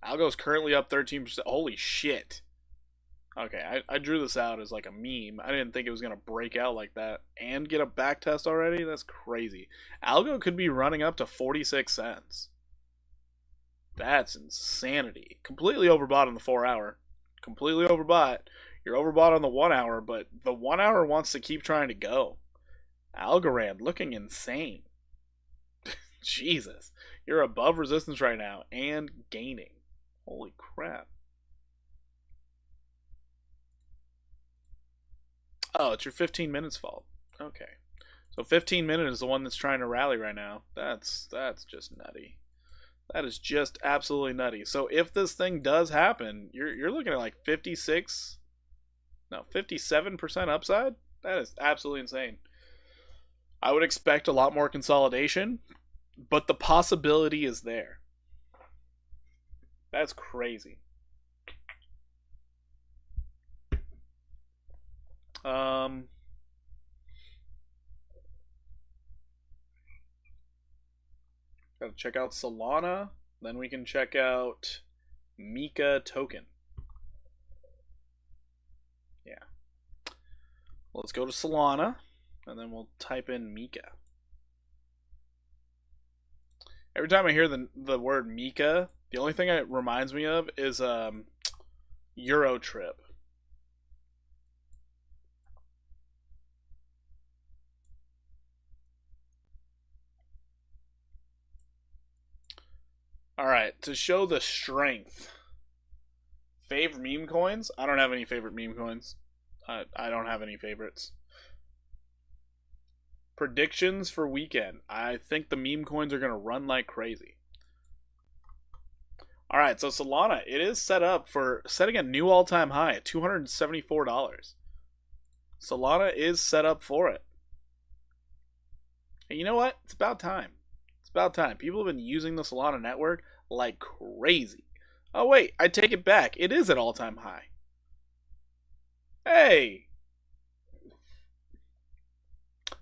Algo's currently up 13%. Holy shit. Okay, I drew this out as like a meme. I didn't think it was going to break out like that and get a back test already. That's crazy. Algo could be running up to 46 cents. That's insanity. Completely overbought on the 4 hour. Completely overbought. You're overbought on the 1 hour, but the 1 hour wants to keep trying to go. Algorand looking insane. Jesus. You're above resistance right now and gaining. Holy crap. Oh, it's your 15 minutes fault. Okay. So 15 minutes is the one that's trying to rally right now. That's just nutty. That is just absolutely nutty. So if this thing does happen, you're looking at like 57% upside? That is absolutely insane. I would expect a lot more consolidation, but the possibility is there. That's crazy. Gotta check out Solana. Then we can check out Mika token. Yeah. Let's go to Solana, and then we'll type in Mika. Every time I hear the word Mika, the only thing it reminds me of is Euro Trip. Alright, to show the strength. Favorite meme coins? I don't have any favorite meme coins. I don't have any favorites. Predictions for weekend. I think the meme coins are going to run like crazy. All right, so Solana, it is set up for setting a new all-time high at $274. Solana is set up for it. And you know what? It's about time. It's about time. People have been using the Solana network like crazy. Oh wait, I take it back. It is at all-time high. Hey!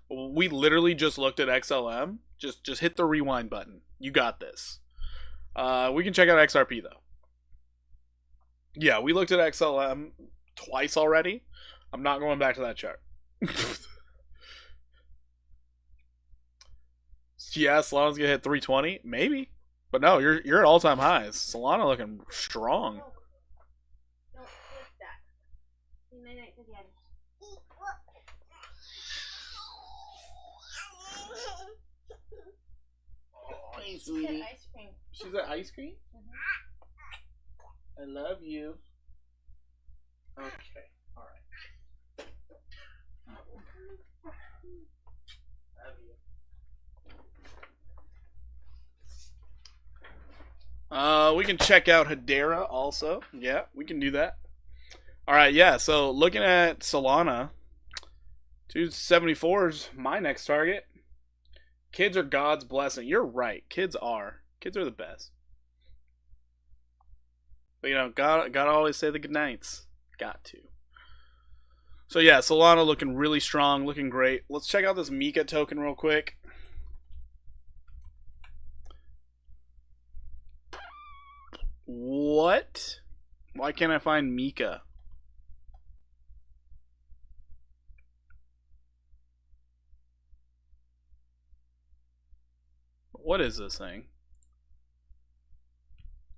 We literally just looked at XLM. Just hit the rewind button. You got this. We can check out XRP though. Yeah, we looked at XLM twice already. I'm not going back to that chart. Yeah, Solana's gonna hit 320, maybe, but no, you're at all time highs. Solana looking strong. Oh, hey, sweetie. She's at ice cream. I love you. Okay, all right. Love you. We can check out Hedera also. Yeah, we can do that. All right, yeah. So looking at Solana, 274 is my next target. Kids are God's blessing. You're right. Kids are. Kids are the best. But you know, gotta always say the good nights. Got to. So yeah, Solana looking really strong, looking great. Let's check out this Mika token real quick. What? Why can't I find Mika? What is this thing?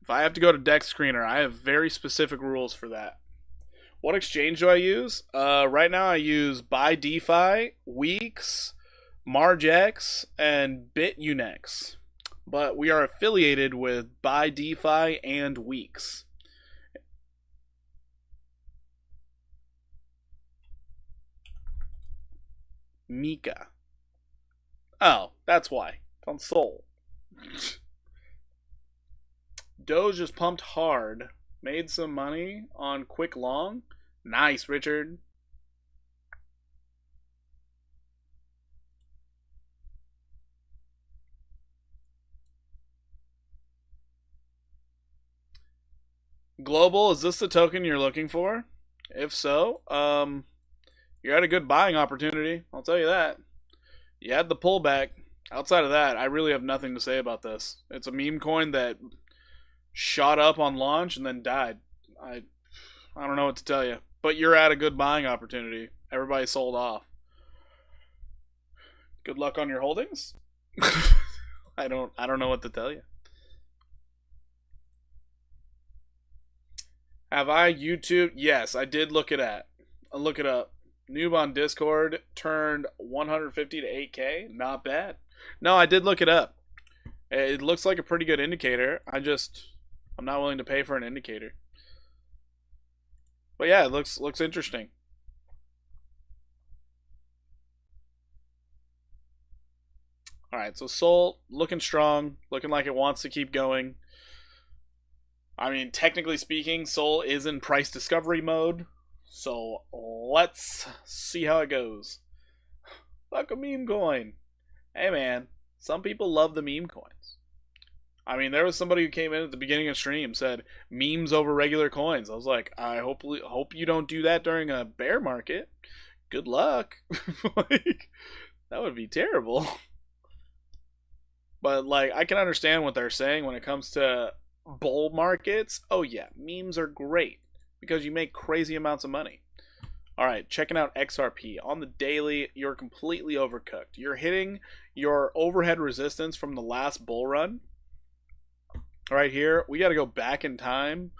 If I have to go to Dex Screener, I have very specific rules for that. What exchange do I use? Right now I use BuyDeFi, Weeks, MargeX, and BitUnex. But we are affiliated with BuyDeFi and Weeks. Mika. Oh, that's why. It's on Sol. Doge just pumped hard. Made some money on quick long. Nice, Richard. Global, is this the token you're looking for? If so, you're at a good buying opportunity. I'll tell you that. You had the pullback. Outside of that, I really have nothing to say about this. It's a meme coin that shot up on launch and then died. I don't know what to tell you. But you're at a good buying opportunity. Everybody sold off. Good luck on your holdings. I don't know what to tell you. Have I YouTube? Yes, I did look it at. I'll look it up. Noob on Discord turned 150 to 8K. Not bad. No, I did look it up. It looks like a pretty good indicator. I'm not willing to pay for an indicator. But yeah, it looks interesting. All right, so Sol looking strong, looking like it wants to keep going. I mean, technically speaking, Sol is in price discovery mode. So let's see how it goes. Fuck a meme coin. Hey man, some people love the meme coins. I mean, there was somebody who came in at the beginning of stream said memes over regular coins. I was like, I hope you don't do that during a bear market. Good luck. Like, that would be terrible. But like, I can understand what they're saying when it comes to bull markets. Oh yeah, memes are great because you make crazy amounts of money. All right, checking out XRP. On the daily, you're completely overcooked. You're hitting your overhead resistance from the last bull run. Right here, we got to go back in time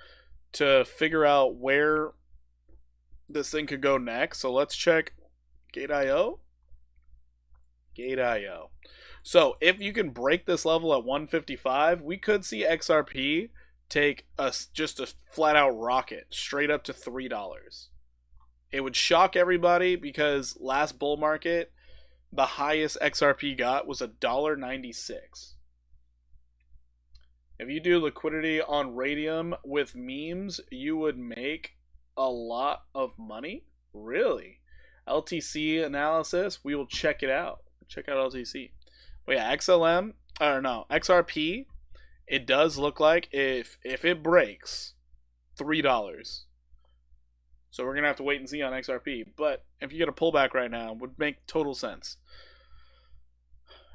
to figure out where this thing could go next. So let's check Gate.io. Gate.io. So if you can break this level at 155, we could see XRP take just a flat out rocket straight up to $3. It would shock everybody because last bull market, the highest XRP got was $1.96. If you do liquidity on Radium with memes, you would make a lot of money. Really? LTC analysis, we will check it out. Check out LTC. But yeah, XLM, or no, XRP, it does look like if it breaks $3. So we're going to have to wait and see on XRP. But if you get a pullback right now, it would make total sense.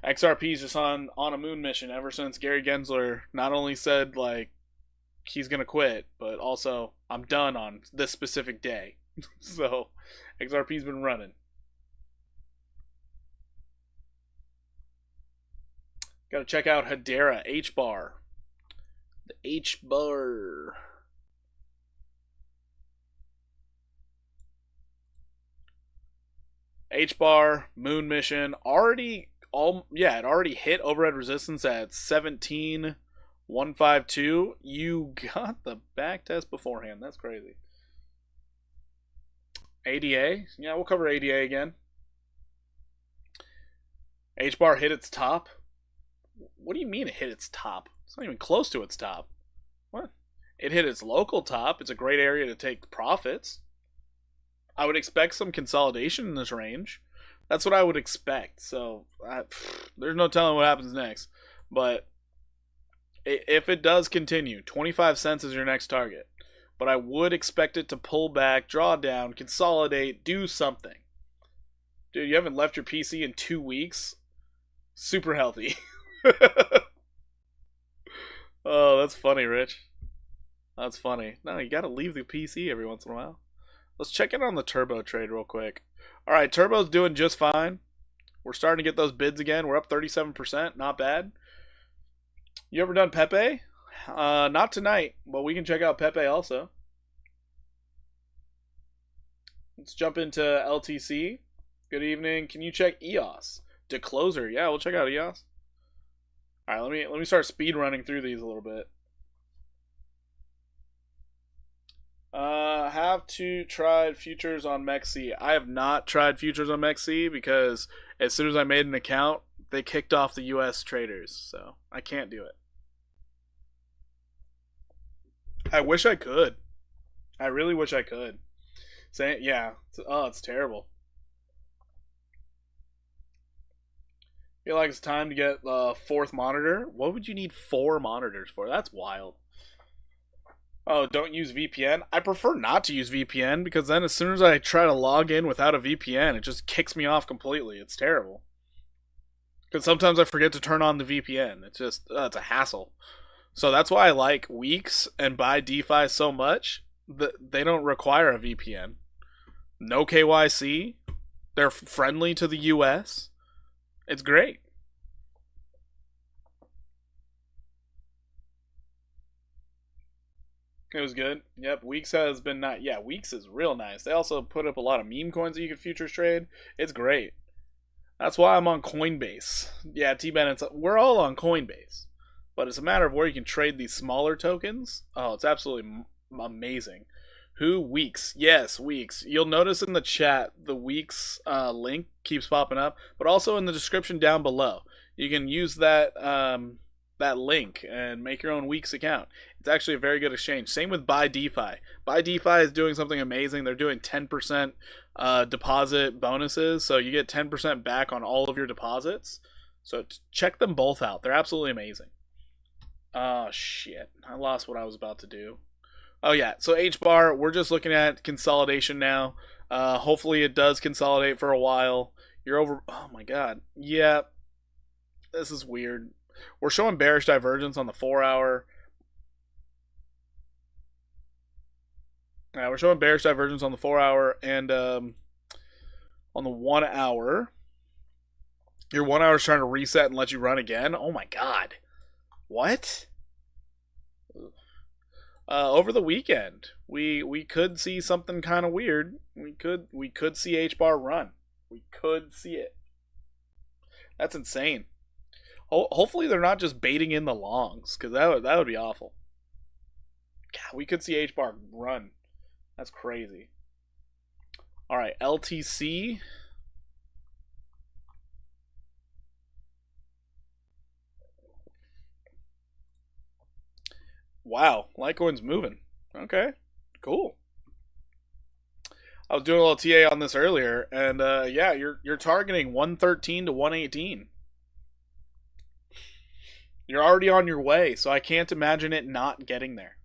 XRP is just on a moon mission ever since Gary Gensler not only said, like, he's going to quit, but also, I'm done on this specific day. So, XRP's been running. Got to check out Hedera, H-bar. The H-bar. H-bar, moon mission, it already hit overhead resistance at 17,152. You got the back test beforehand. That's crazy. ADA, yeah, we'll cover ADA again. H-bar hit its top. What do you mean it hit its top? It's not even close to its top. What? It hit its local top. It's a great area to take profits. I would expect some consolidation in this range. That's what I would expect. So there's no telling what happens next. But if it does continue, 25 cents is your next target. But I would expect it to pull back, draw down, consolidate, do something. Dude, you haven't left your PC in 2 weeks? Super healthy. Oh, that's funny, Rich. That's funny. No, you gotta leave the PC every once in a while. Let's check in on the Turbo trade real quick. Alright, Turbo's doing just fine. We're starting to get those bids again. We're up 37%. Not bad. You ever done Pepe? Not tonight, but we can check out Pepe also. Let's jump into LTC. Good evening. Can you check EOS? To closer. Yeah, we'll check out EOS. Alright, let me start speed running through these a little bit. Have to tried futures on MEXC. I have not tried futures on MEXC because as soon as I made an account, they kicked off the US traders, so I can't do it. I wish I could. I really wish I could. Yeah. It's terrible. I feel like it's time to get a fourth monitor. What would you need 4 monitors for? That's wild. Oh, don't use VPN? I prefer not to use VPN because then as soon as I try to log in without a VPN, it just kicks me off completely. It's terrible. Because sometimes I forget to turn on the VPN. It's just, it's a hassle. So that's why I like Weeks and Buy DeFi so much. They don't require a VPN. No KYC. They're friendly to the US. It's great. It was good. Yep, Weeks has been nice. Yeah, Weeks is real nice. They also put up a lot of meme coins that you could futures trade. It's great. That's why I'm on Coinbase. Yeah, T-Ben, we're all on Coinbase. But it's a matter of where you can trade these smaller tokens. Oh, it's absolutely amazing. Who? Weeks. Yes, Weeks. You'll notice in the chat the Weeks link keeps popping up, but also in the description down below. You can use that that link and make your own Weeks account. It's actually a very good exchange. Same with Buy DeFi. Buy DeFi is doing something amazing. They're doing 10% deposit bonuses, so you get 10% back on all of your deposits. So check them both out. They're absolutely amazing. Oh, shit. I lost what I was about to do. Oh, yeah. So H-bar, we're just looking at consolidation now. Hopefully it does consolidate for a while. You're over... Oh, my God. Yeah. This is weird. We're showing bearish divergence on the 4-hour. We're showing bearish divergence on the 4-hour and on the 1 hour. Your 1 hour is trying to reset and let you run again. Oh my God. What? Over the weekend, we could see something kind of weird. We could see H-bar run. We could see it. That's insane. Hopefully they're not just baiting in the longs, because that would be awful. God, we could see H-bar run. That's crazy. All right, LTC. Wow, Litecoin's moving. Okay, cool. I was doing a little TA on this earlier, and yeah, you're targeting 113 to 118. You're already on your way, so I can't imagine it not getting there.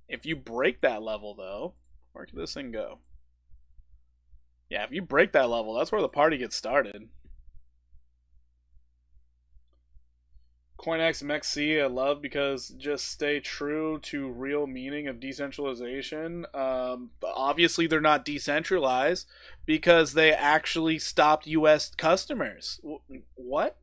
If you break that level, though, where could this thing go? Yeah, if you break that level, that's where the party gets started. CoinX and XC I love because just stay true to real meaning of decentralization. Obviously, they're not decentralized because they actually stopped U.S. customers. What?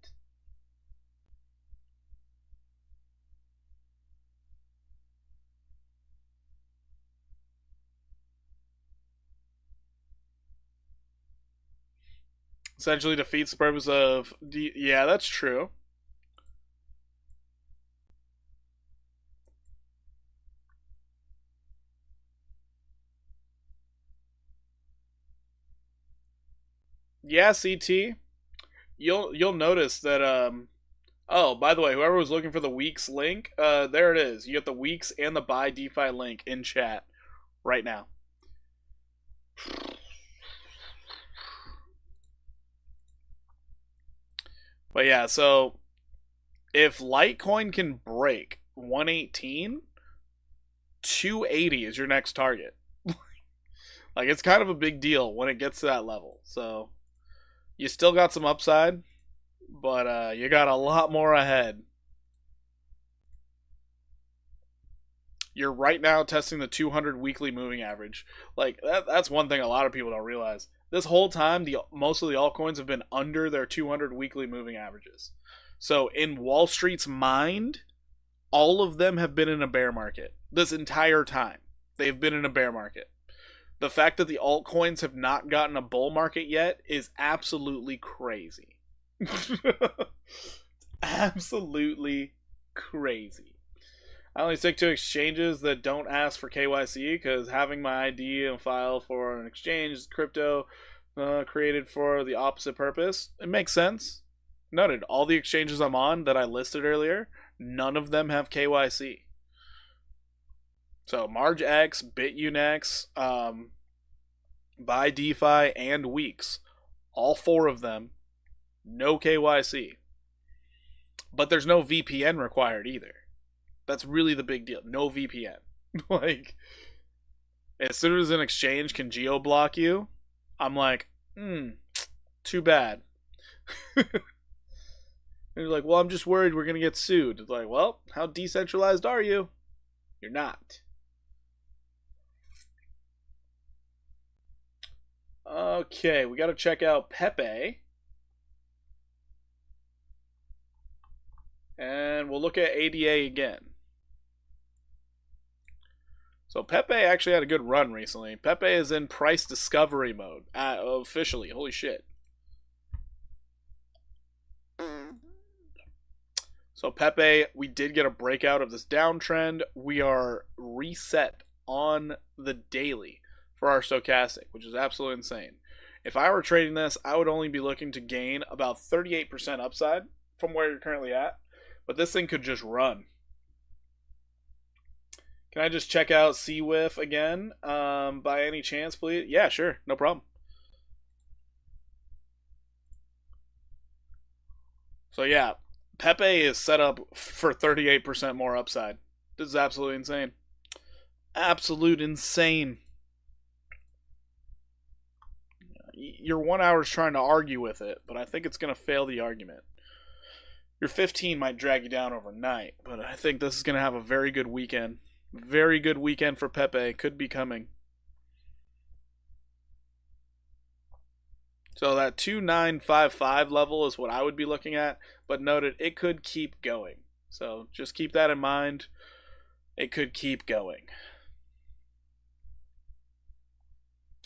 Essentially defeats the purpose of... Yeah, that's true. Yeah, CT. You'll notice that oh, by the way, whoever was looking for the Weeks link, there it is. You get the Weeks and the Buy DeFi link in chat right now. But yeah, so if Litecoin can break 118, 280 is your next target. Like, it's kind of a big deal when it gets to that level. So you still got some upside, but you got a lot more ahead. You're right now testing the 200 weekly moving average. Like, that's one thing a lot of people don't realize. This whole time, most of the altcoins have been under their 200 weekly moving averages. So in Wall Street's mind, all of them have been in a bear market this entire time. They've been in a bear market. The fact that the altcoins have not gotten a bull market yet is absolutely crazy. Absolutely crazy. I only stick to exchanges that don't ask for KYC because having my ID and file for an exchange is crypto created for the opposite purpose. It makes sense. Noted, all the exchanges I'm on that I listed earlier, none of them have KYC. So MargeX, BitUnex, Buy DeFi, and Weeks, all four of them, no KYC. But there's no VPN required either. That's really the big deal. No VPN. Like, as soon as an exchange can geo-block you, I'm like, too bad. And you're like, well, I'm just worried we're going to get sued. It's like, well, how decentralized are you? You're not. Okay, we got to check out Pepe. And we'll look at ADA again. So Pepe actually had a good run recently. Pepe is in price discovery mode. Officially. Holy shit. So Pepe, we did get a breakout of this downtrend. We are reset on the daily for our stochastic, which is absolutely insane. If I were trading this, I would only be looking to gain about 38% upside from where you're currently at. But this thing could just run. Can I just check out CWIF again by any chance, please? Yeah, sure. No problem. So yeah, Pepe is set up for 38% more upside. This is absolutely insane. Absolute insane. Your 1 hour is trying to argue with it, but I think it's going to fail the argument. Your 15 might drag you down overnight, but I think this is going to have a very good weekend. Very good weekend for Pepe. Could be coming. So that 2955 level is what I would be looking at, but noted it could keep going. So just keep that in mind. It could keep going.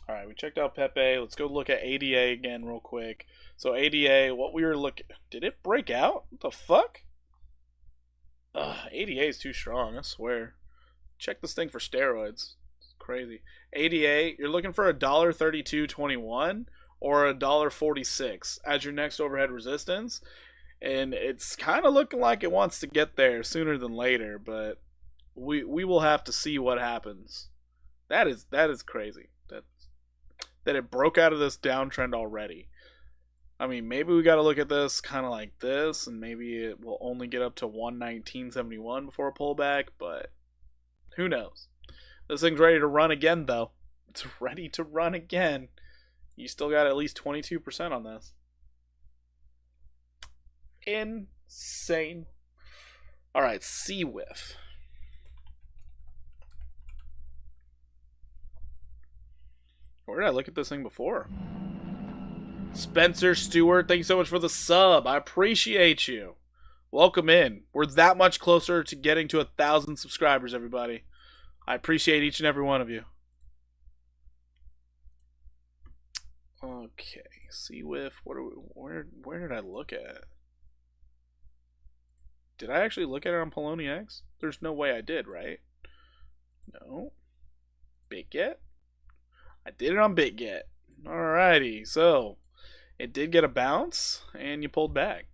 All right, we checked out Pepe. Let's go look at ADA again real quick. So ADA, what we were looking... Did it break out? What the fuck? ADA is too strong, I swear. Check this thing for steroids. It's crazy. ADA, you're looking for $1.3221 or $1.46 as your next overhead resistance. And it's kind of looking like it wants to get there sooner than later, but we will have to see what happens. That is crazy. That it broke out of this downtrend already. I mean, maybe we got to look at this kind of like this, and maybe it will only get up to 119.71 before a pullback, but who knows? This thing's ready to run again, though. It's ready to run again. You still got at least 22% on this. Insane. All right, CWIF. Where did I look at this thing before? Spencer Stewart, thank you so much for the sub. I appreciate you. Welcome in. We're that much closer to getting to 1,000 subscribers, everybody. I appreciate each and every one of you. Okay, CWIF. Where did I look at? Did I actually look at it on Poloniex? There's no way I did, right? No. BitGet? I did it on BitGet. Alrighty, so it did get a bounce, and you pulled back.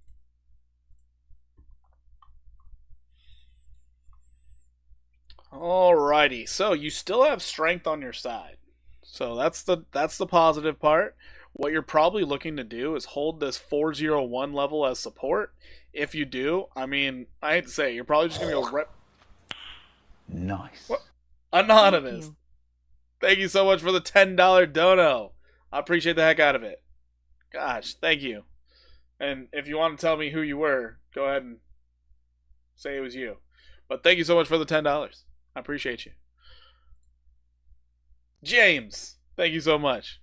Alrighty, so you still have strength on your side. So that's the positive part. What you're probably looking to do is hold this 401 level as support. If you do, I mean, I hate to say it, you're probably just going to go Nice. What? Anonymous. Thank you so much for the $10 dono. I appreciate the heck out of it. Gosh, thank you. And if you want to tell me who you were, go ahead and say it was you. But thank you so much for the $10. I appreciate you. James, thank you so much.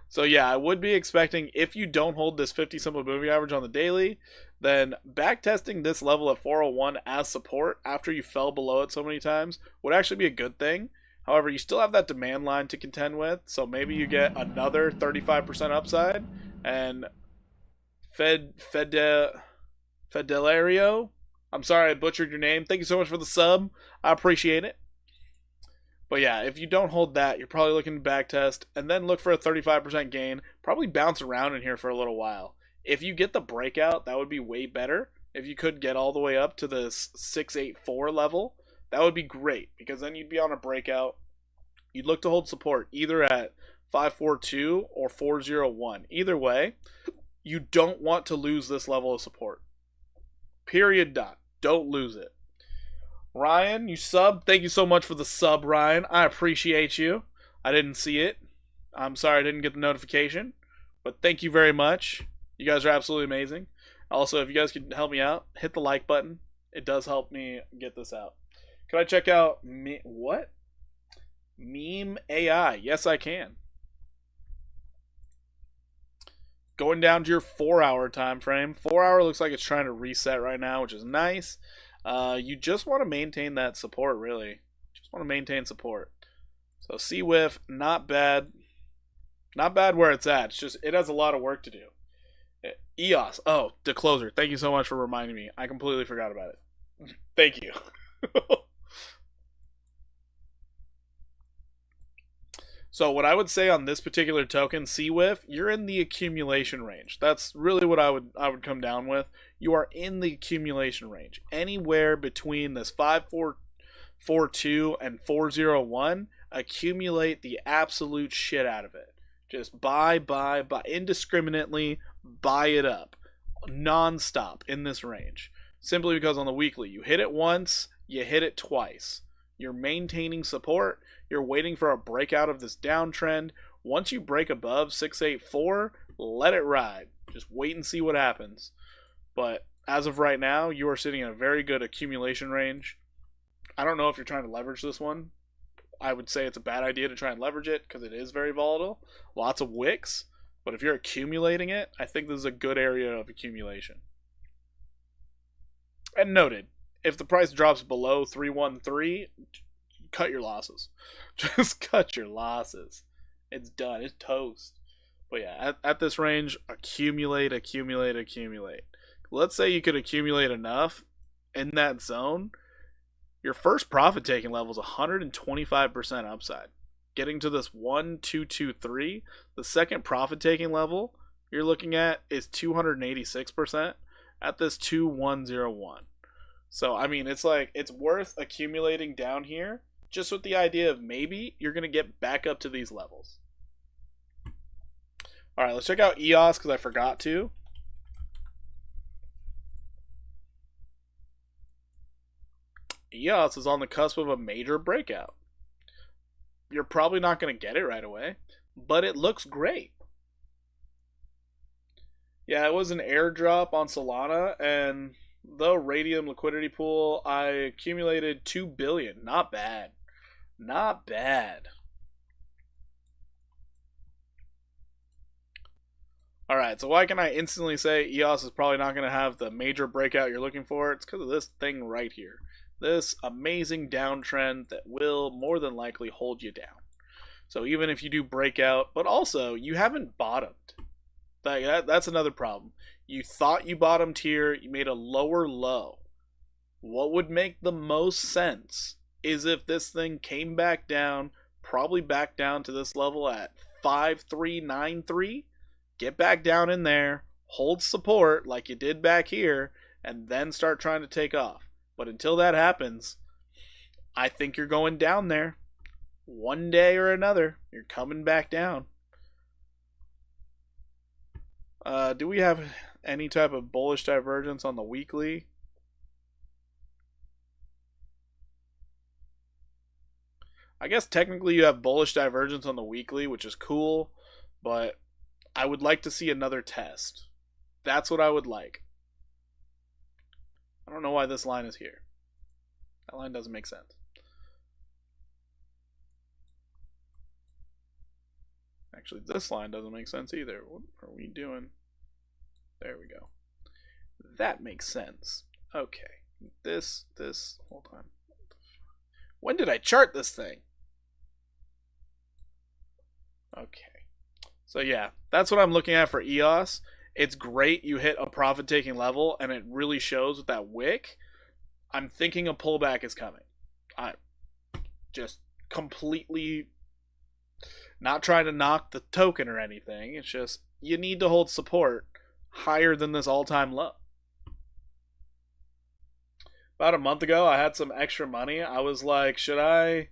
So yeah, I would be expecting, if you don't hold this 50 simple moving average on the daily, then backtesting this level at 401 as support after you fell below it so many times would actually be a good thing. However, you still have that demand line to contend with, so maybe you get another 35% upside, and Fedelario, I'm sorry I butchered your name. Thank you so much for the sub. I appreciate it. But yeah, if you don't hold that, you're probably looking to backtest and then look for a 35% gain. Probably bounce around in here for a little while. If you get the breakout, that would be way better. If you could get all the way up to this 684 level, that would be great, because then you'd be on a breakout. You'd look to hold support either at 542 or 401. Either way, you don't want to lose this level of support. Period. Dot. Don't lose it. Ryan, you sub. Thank you so much for the sub, Ryan. I appreciate you. I didn't see it. I'm sorry I didn't get the notification. But thank you very much. You guys are absolutely amazing. Also, if you guys can help me out, hit the like button. It does help me get this out. Can I check out what? Meme AI. Yes, I can. Going down to your 4-hour time frame. 4-hour looks like it's trying to reset right now, which is nice. You just want to maintain that support, really. Just want to maintain support. So CWIF, not bad. Not bad where it's at. It's just, it has a lot of work to do. EOS. Oh, the closer. Thank you so much for reminding me. I completely forgot about it. Thank you. So what I would say on this particular token, CWIF, you're in the accumulation range. That's really what I would come down with. You are in the accumulation range. Anywhere between this 5442 and 401, accumulate the absolute shit out of it. Just buy indiscriminately, buy it up non-stop in this range. Simply because on the weekly, you hit it once, you hit it twice. You're maintaining support. You're waiting for a breakout of this downtrend. Once you break above 684, let it ride. Just wait and see what happens. But as of right now, you are sitting in a very good accumulation range. I don't know if you're trying to leverage this one. I would say it's a bad idea to try and leverage it because it is very volatile. Lots of wicks. But if you're accumulating it, I think this is a good area of accumulation. And noted, if the price drops below 313, cut your losses. Just cut your losses. It's done. It's toast. But yeah, at this range, accumulate. Let's say you could accumulate enough in that zone. Your first profit taking level is 125% upside. Getting to this 1223, the second profit taking level you're looking at is 286%. at this 2101. So, I mean, it's like, it's worth accumulating down here just with the idea of maybe you're going to get back up to these levels. All right, let's check out EOS because I forgot to. EOS is on the cusp of a major breakout. You're probably not going to get it right away, but it looks great. Yeah, it was an airdrop on Solana, and the Radium liquidity pool, I accumulated 2 billion. Not bad. Not bad. Alright, so why can I instantly say EOS is probably not going to have the major breakout you're looking for? It's because of this thing right here. This amazing downtrend that will more than likely hold you down. So even if you do breakout, but also you haven't bottomed. That's another problem. You thought you bottomed here, you made a lower low. What would make the most sense is if this thing came back down, probably back down to this level at 5393. Get back down in there, hold support like you did back here, and then start trying to take off. But until that happens, I think you're going down there. One day or another, you're coming back down. Do we have any type of bullish divergence on the weekly? I guess technically you have bullish divergence on the weekly, which is cool, but I would like to see another test. That's what I would like. I don't know why this line is here. That line doesn't make sense. Actually, this line doesn't make sense either. What are we doing? There we go. That makes sense. Okay. Hold on. When did I chart this thing? Okay. So yeah, that's what I'm looking at for EOS. It's great you hit a profit-taking level, and it really shows with that wick. I'm thinking a pullback is coming. I'm just completely not trying to knock the token or anything. It's just you need to hold support higher than this all-time low. About a month ago, I had some extra money. I was like, should I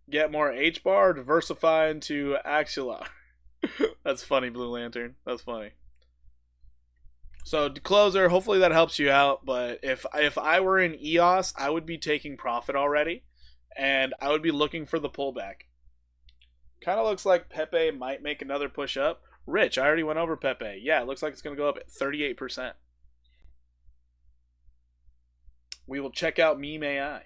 get more H-bar or diversify into Axelar? That's funny, Blue Lantern. That's funny. So, closer, hopefully that helps you out. But if I were in EOS, I would be taking profit already. And I would be looking for the pullback. Kind of looks like Pepe might make another push up. Rich, I already went over Pepe. Yeah, it looks like it's going to go up at 38%. We will check out Meme AI.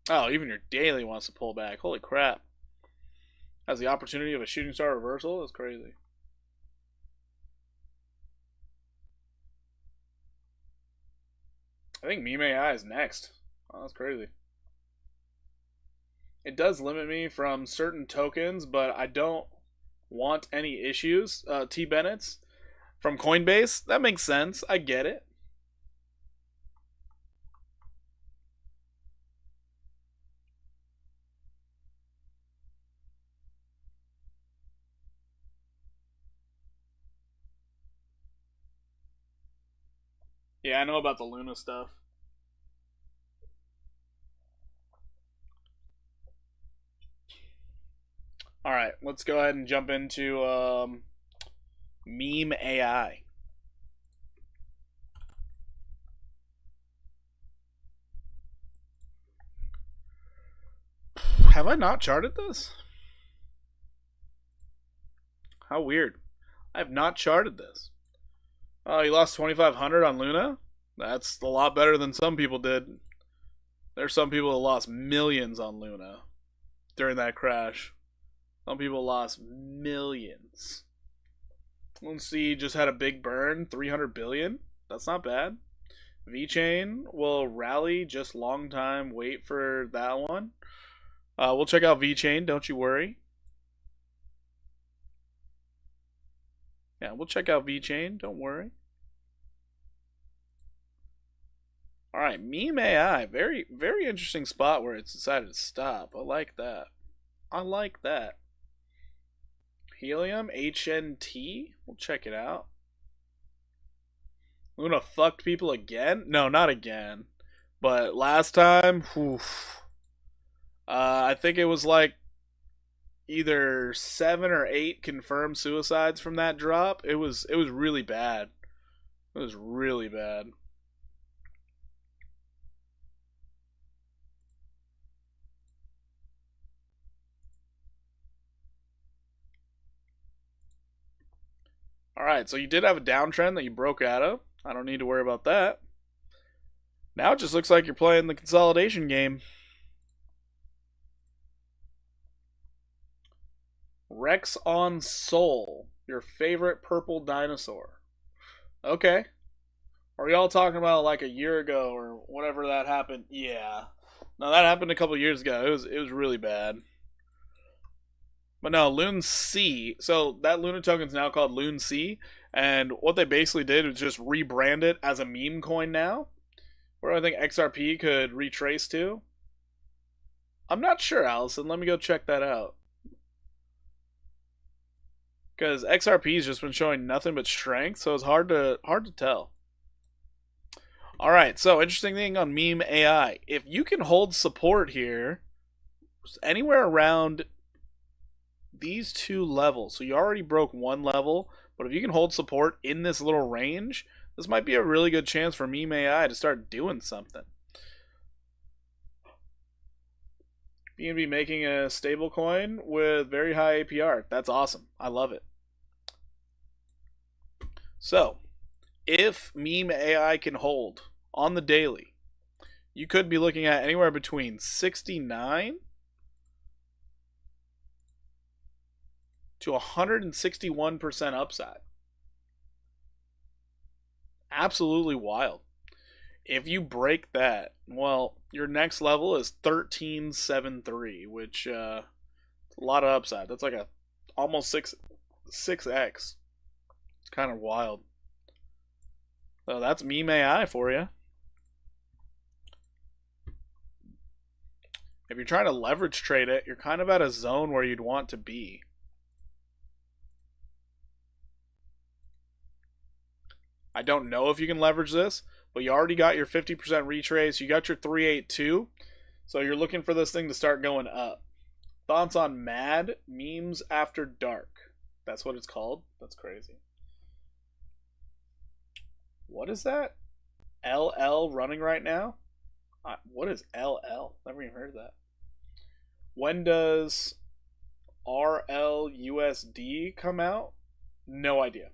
Oh, even your daily wants to pull back. Holy crap. Has the opportunity of a shooting star reversal? That's crazy. I think Meme AI is next. Oh, that's crazy. It does limit me from certain tokens, but I don't want any issues. T. Bennett's from Coinbase. That makes sense. I get it. Yeah, I know about the Luna stuff. Alright, let's go ahead and jump into Meme AI. Have I not charted this? How weird. I have not charted this. Oh, you lost 2,500 on Luna? That's a lot better than some people did. There's some people that lost millions on Luna during that crash. Some people lost millions. Let's see, just had a big burn, 300 billion. That's not bad. VeChain will rally, just long time. Wait for that one. We'll check out VeChain, don't you worry. Yeah, we'll check out VeChain, don't worry. Alright, Meme AI. Very, very interesting spot where it's decided to stop. I like that. I like that. Helium HNT. We'll check it out. Luna fucked people again? No, not again. But last time, I think it was like either 7 or 8 confirmed suicides from that drop. It was really bad. It was really bad. Alright, so you did have a downtrend that you broke out of. I don't need to worry about that. Now it just looks like you're playing the consolidation game. Rex on Soul, your favorite purple dinosaur. Okay. Are y'all talking about like a year ago or whatever that happened? Yeah. No, that happened a couple years ago. It was really bad. But no, Loon C. So that Luna token is now called Loon C, and what they basically did was just rebrand it as a meme coin now, where I think XRP could retrace to. I'm not sure, Allison. Let me go check that out. Because XRP's just been showing nothing but strength, so it's hard to tell. Alright, so interesting thing on Meme AI. If you can hold support here, anywhere around these 2 levels, so you already broke 1 level, but if you can hold support in this little range, this might be a really good chance for Meme AI to start doing something. BNB making a stable coin with very high APR. That's awesome. I love it. So, if Meme AI can hold on the daily, you could be looking at anywhere between 69 to 161% upside. Absolutely wild. If you break that, well, your next level is 1373, which a lot of upside. That's like a almost 6x. It's kind of wild. So that's Meme AI for you. If you're trying to leverage trade it, you're kind of at a zone where you'd want to be. I don't know if you can leverage this, but you already got your 50% retrace. You got your 382. So you're looking for this thing to start going up. Thoughts on Mad Memes After Dark. That's what it's called. That's crazy. What is that? LL running right now? What is LL? Never even heard of that. When does RLUSD come out? No idea.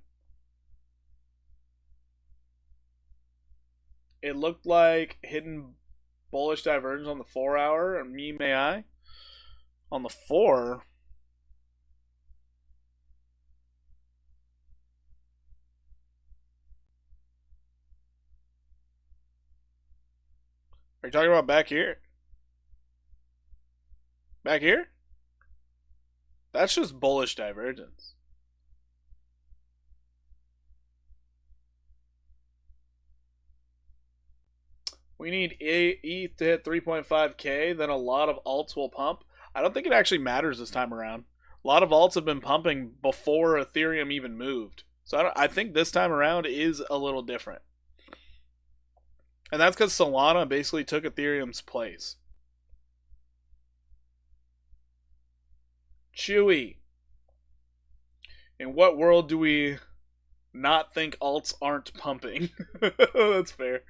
It looked like hidden bullish divergence on the 4-hour and Meme AI. On the 4, are you talking about back here? Back here? That's just bullish divergence. We need ETH to hit 3.5k, then a lot of alts will pump. I don't think it actually matters this time around. A lot of alts have been pumping before Ethereum even moved. So I think this time around is a little different. And that's because Solana basically took Ethereum's place. Chewy. In what world do we not think alts aren't pumping? That's fair.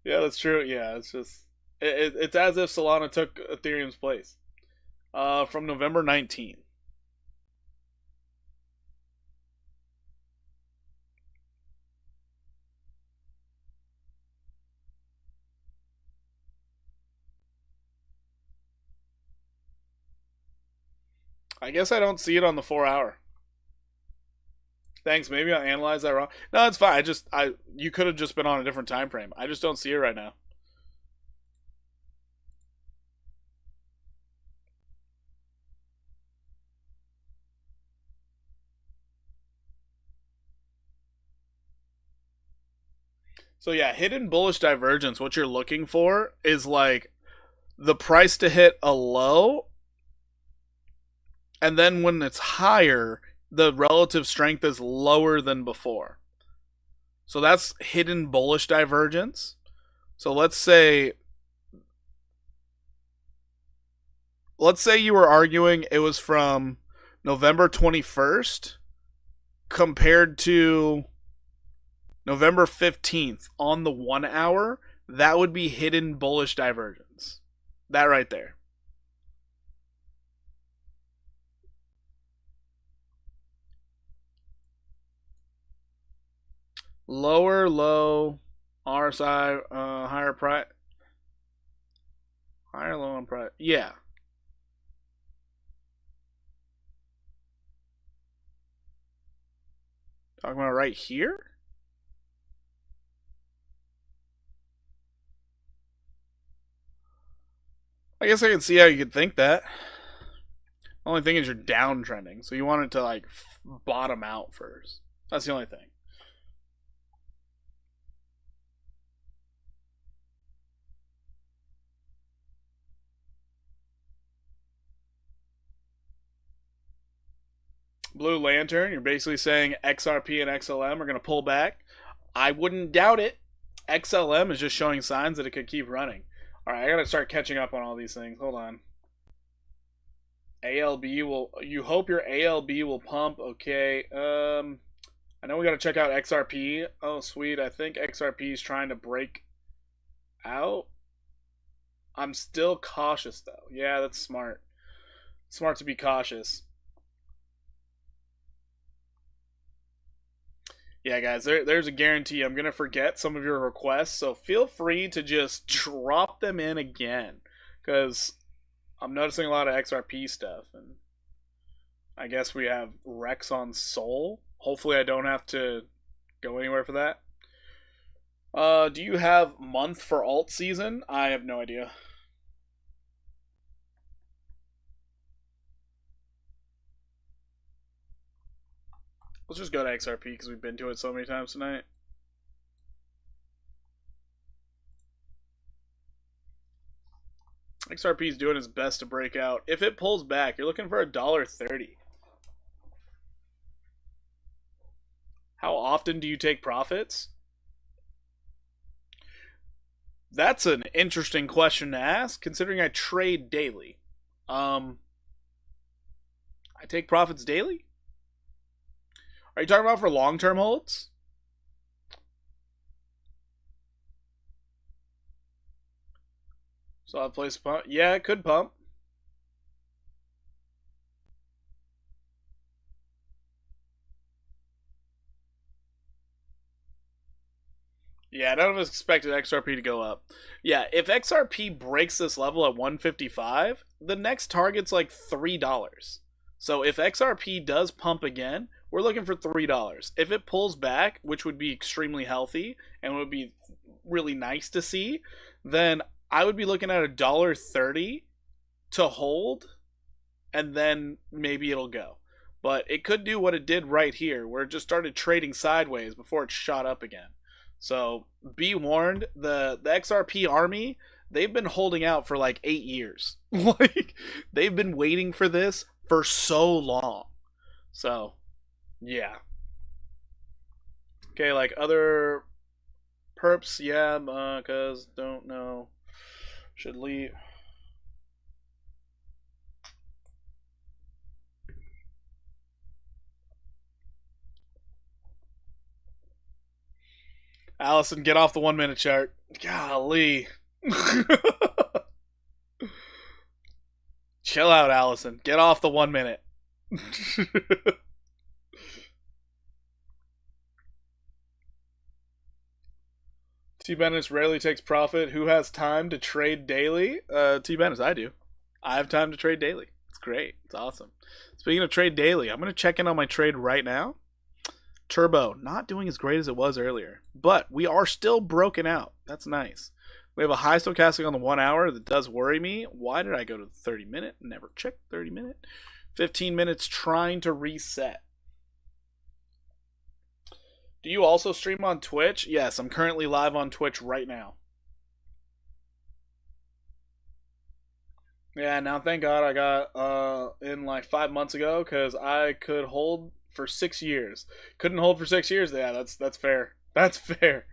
Yeah, that's true. Yeah, it's just it's as if Solana took Ethereum's place. From November 19th. I guess I don't see it on the 4-hour. Thanks. Maybe I analyzed that wrong. No, it's fine. You could have just been on a different time frame. I just don't see it right now. So yeah, hidden bullish divergence. What you're looking for is like the price to hit a low And then when it's higher, the relative strength is lower than before. So that's hidden bullish divergence. So let's say you were arguing it was from November 21st compared to November 15th on the 1 hour. That would be hidden bullish divergence. That right there. Lower low, RSI, higher price, higher low on price. Yeah. Talking about right here? I guess I can see how you could think that. The only thing is you're downtrending, so you want it to like bottom out first. That's the only thing. Blue Lantern, you're basically saying XRP and XLM are going to pull back. I wouldn't doubt it. XLM is just showing signs that it could keep running. All right, I got to start catching up on all these things. Hold on. ALB will. You hope your ALB will pump. Okay. I know we got to check out XRP. Oh, sweet. I think XRP is trying to break out. I'm still cautious though. Yeah, that's smart. Smart to be cautious. Yeah, guys, there's a guarantee I'm going to forget some of your requests, so feel free to just drop them in again, because I'm noticing a lot of XRP stuff, and I guess we have Rex on Sol. Hopefully I don't have to go anywhere for that. Do you have month for alt season? I have no idea. Let's just go to XRP because we've been to it so many times tonight. XRP is doing its best to break out. If it pulls back, you're looking for $1.30. How often do you take profits? That's an interesting question to ask, considering I trade daily. I take profits daily? Are you talking about for long-term holds? So I'll place pump. Yeah, it could pump. Yeah, none of us expected XRP to go up. Yeah, if XRP breaks this level at 155, the next target's like $3. So if XRP does pump again, we're looking for $3. If it pulls back, which would be extremely healthy and would be really nice to see, then I would be looking at $1.30 to hold, and then maybe it'll go. But it could do what it did right here, where it just started trading sideways before it shot up again. So be warned, the XRP army, they've been holding out for like 8 years. Like, they've been waiting for this for so long. So, yeah. Okay, like other perps, yeah, cause don't know. Should leave. Allison, get off the 1 minute chart. Golly. Chill out, Allison. Get off the 1 minute. T. Bennis rarely takes profit. Who has time to trade daily? T. Bennis, I do. I have time to trade daily. It's great. It's awesome. Speaking of trade daily, I'm going to check in on my trade right now. Turbo, not doing as great as it was earlier, but we are still broken out. That's nice. We have a high stochastic on the 1 hour that does worry me. Why did I go to the 30 minute? Never checked 30 minute. 15 minutes trying to reset. Do you also stream on Twitch? Yes, I'm currently live on Twitch right now. Yeah, now thank God I got in like 5 months ago because I could hold for 6 years. Couldn't hold for 6 years. Yeah, that's fair. That's fair.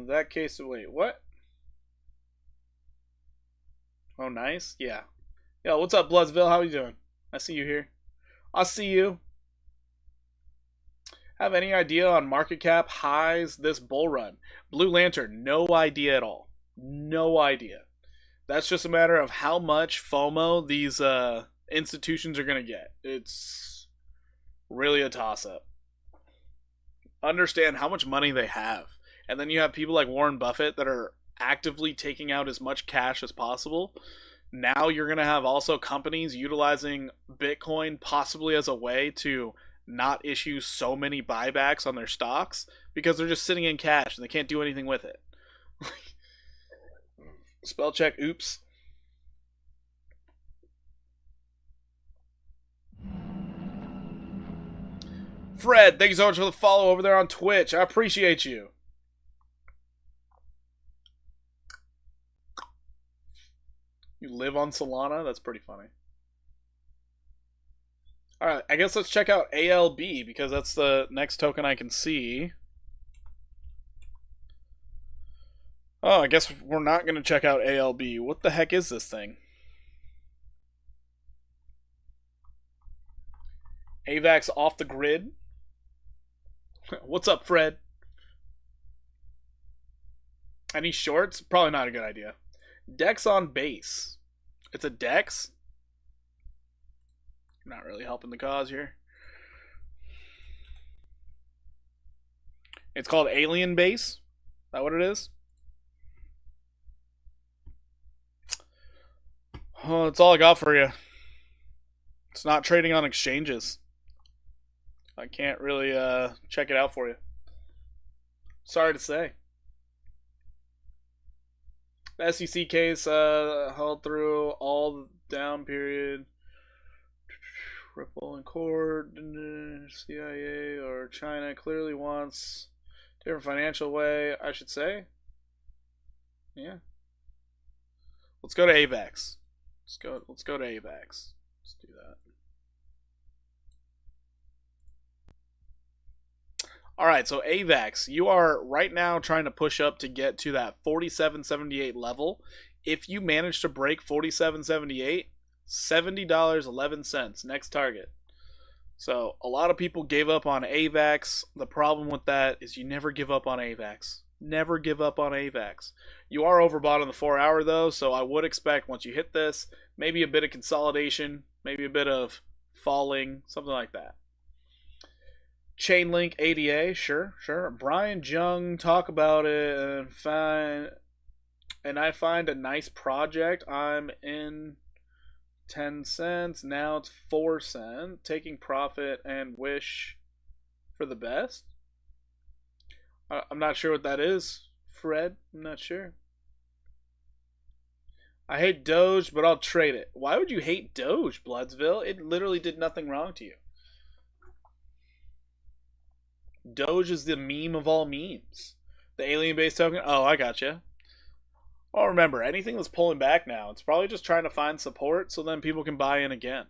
That case. Wait, what? Oh, nice. Yeah. Yo, what's up, Bloodsville? How you doing? I see you here. I see you. Have any idea on market cap highs this bull run? Blue Lantern, no idea at all. No idea. That's just a matter of how much FOMO these institutions are going to get. It's really a toss up. Understand how much money they have. And then you have people like Warren Buffett that are actively taking out as much cash as possible. Now you're going to have also companies utilizing Bitcoin possibly as a way to not issue so many buybacks on their stocks because they're just sitting in cash and they can't do anything with it. Spell check, oops. Fred, thank you so much for the follow over there on Twitch. I appreciate you. You live on Solana? That's pretty funny. Alright, I guess let's check out ALB because that's the next token I can see. Oh, I guess we're not going to check out ALB. What the heck is this thing? AVAX off the grid. What's up, Fred? Any shorts? Probably not a good idea. Dex on base. It's a Dex? Not really helping the cause here. It's called Alien Base. Is that what it is? Oh, that's all I got for you. It's not trading on exchanges. I can't really check it out for you. Sorry to say. The SEC case held through all the down period. Ripple and court, CIA or China clearly wants different financial way, I should say. Yeah. Let's go to AVAX. Let's go to AVAX. Let's do that. Alright, so AVAX, you are right now trying to push up to get to that 47.78 level. If you manage to break 47.78, $70.11 next target. So a lot of people gave up on AVAX. The problem with that is you never give up on AVAX. Never give up on AVAX. You are overbought on the 4 hour though, so I would expect once you hit this, maybe a bit of consolidation, maybe a bit of falling, something like that. Chainlink ADA, sure. Brian Jung, talk about it and I find a nice project. I'm in 10 cents. Now it's 4 cents. Taking profit and wish for the best. I'm not sure what that is, Fred. I'm not sure. I hate Doge, but I'll trade it. Why would you hate Doge, Bloodsville? It literally did nothing wrong to you. Doge is the meme of all memes. The alien-based token? Oh, I gotcha. Well, remember, anything that's pulling back now, it's probably just trying to find support so then people can buy in again.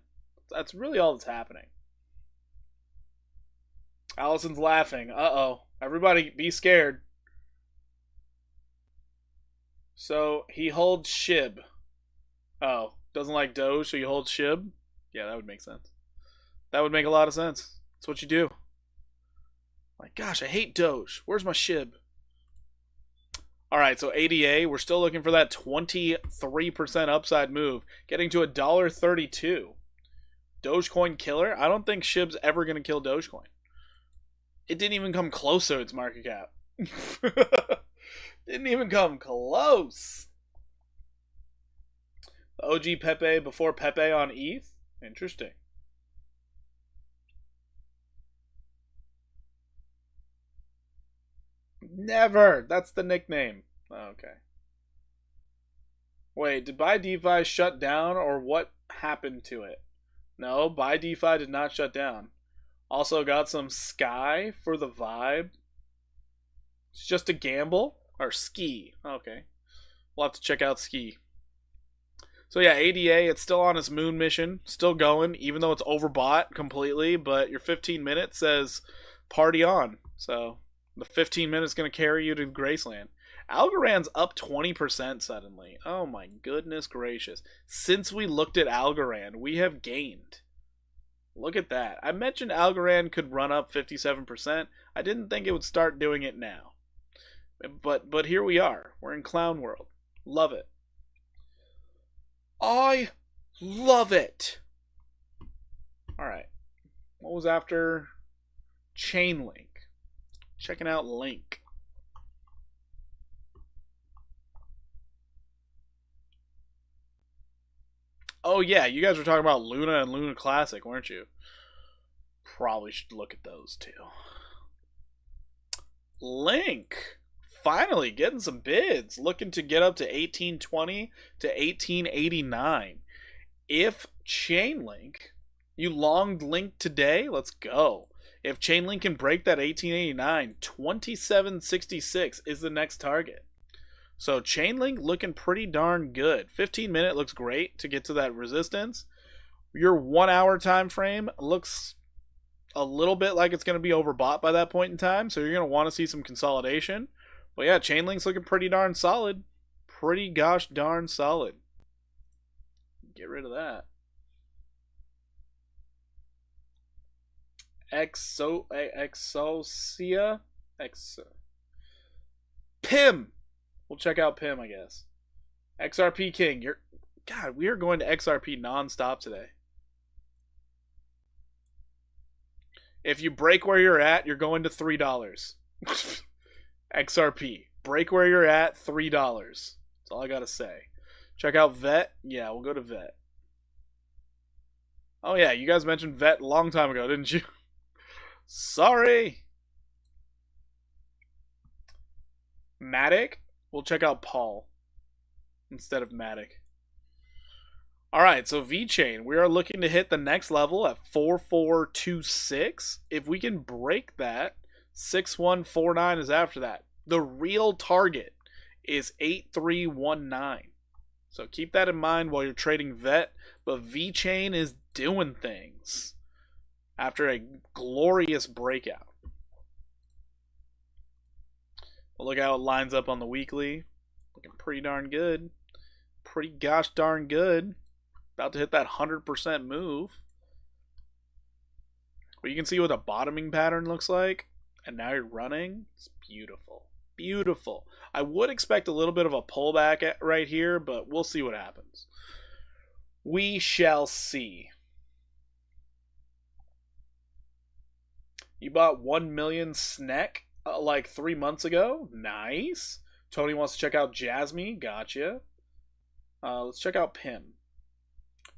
That's really all that's happening. Allison's laughing. Uh-oh. Everybody be scared. So, he holds SHIB. Oh, doesn't like Doge, so you hold SHIB? Yeah, that would make sense. That would make a lot of sense. That's what you do. My gosh, I hate Doge. Where's my SHIB? Alright, so ADA, we're still looking for that 23% upside move. Getting to $1.32. Dogecoin killer? I don't think SHIB's ever going to kill Dogecoin. It didn't even come close to its market cap. Didn't even come close. The OG Pepe before Pepe on ETH? Interesting. Never. That's the nickname. Okay. Wait, did Buy DeFi shut down or what happened to it? No, Buy DeFi did not shut down. Also got some Sky for the vibe. It's just a gamble? Or ski. Okay. We'll have to check out Ski. So yeah, ADA, it's still on its moon mission, still going, even though it's overbought completely, but your 15 minutes says party on. So the 15 minutes going to carry you to Graceland. Algorand's up 20% suddenly. Oh my goodness gracious. Since we looked at Algorand, we have gained. Look at that. I mentioned Algorand could run up 57%. I didn't think it would start doing it now. But here we are. We're in Clown World. Love it. I love it. Alright. What was after Chainlink? Checking out Link. Oh yeah, you guys were talking about Luna and Luna Classic, weren't you? Probably should look at those too. Link. Finally getting some bids. Looking to get up to 1820 to 1889. If Chainlink, you longed Link today, let's go. If Chainlink can break that 1889, 2766 is the next target. So Chainlink looking pretty darn good. 15 minute looks great to get to that resistance. Your 1 hour time frame looks a little bit like it's going to be overbought by that point in time. So you're going to want to see some consolidation. But yeah, Chainlink's looking pretty darn solid. Pretty gosh darn solid. Get rid of that. Exocia? PIM! We'll check out PIM, I guess. XRP King. God, we are going to XRP non-stop today. If you break where you're at, you're going to $3. XRP. Break where you're at, $3. That's all I gotta say. Check out VET. Yeah, we'll go to VET. Oh yeah, you guys mentioned VET a long time ago, didn't you? Sorry. Matic. We'll check out Paul instead of Matic. Alright, so VeChain. We are looking to hit the next level at 4426. If we can break that, 6149 is after that. The real target is 8319. So keep that in mind while you're trading VET. But VeChain is doing things after a glorious breakout. Look how it lines up on the weekly. Looking pretty darn good. Pretty gosh darn good. About to hit that 100% move. But you can see what a bottoming pattern looks like. And now you're running. It's beautiful. Beautiful. I would expect a little bit of a pullback right here, but we'll see what happens. We shall see. You bought 1 million SNEC like 3 months ago. Nice. Tony wants to check out Jasmine. Gotcha. Let's check out PIM.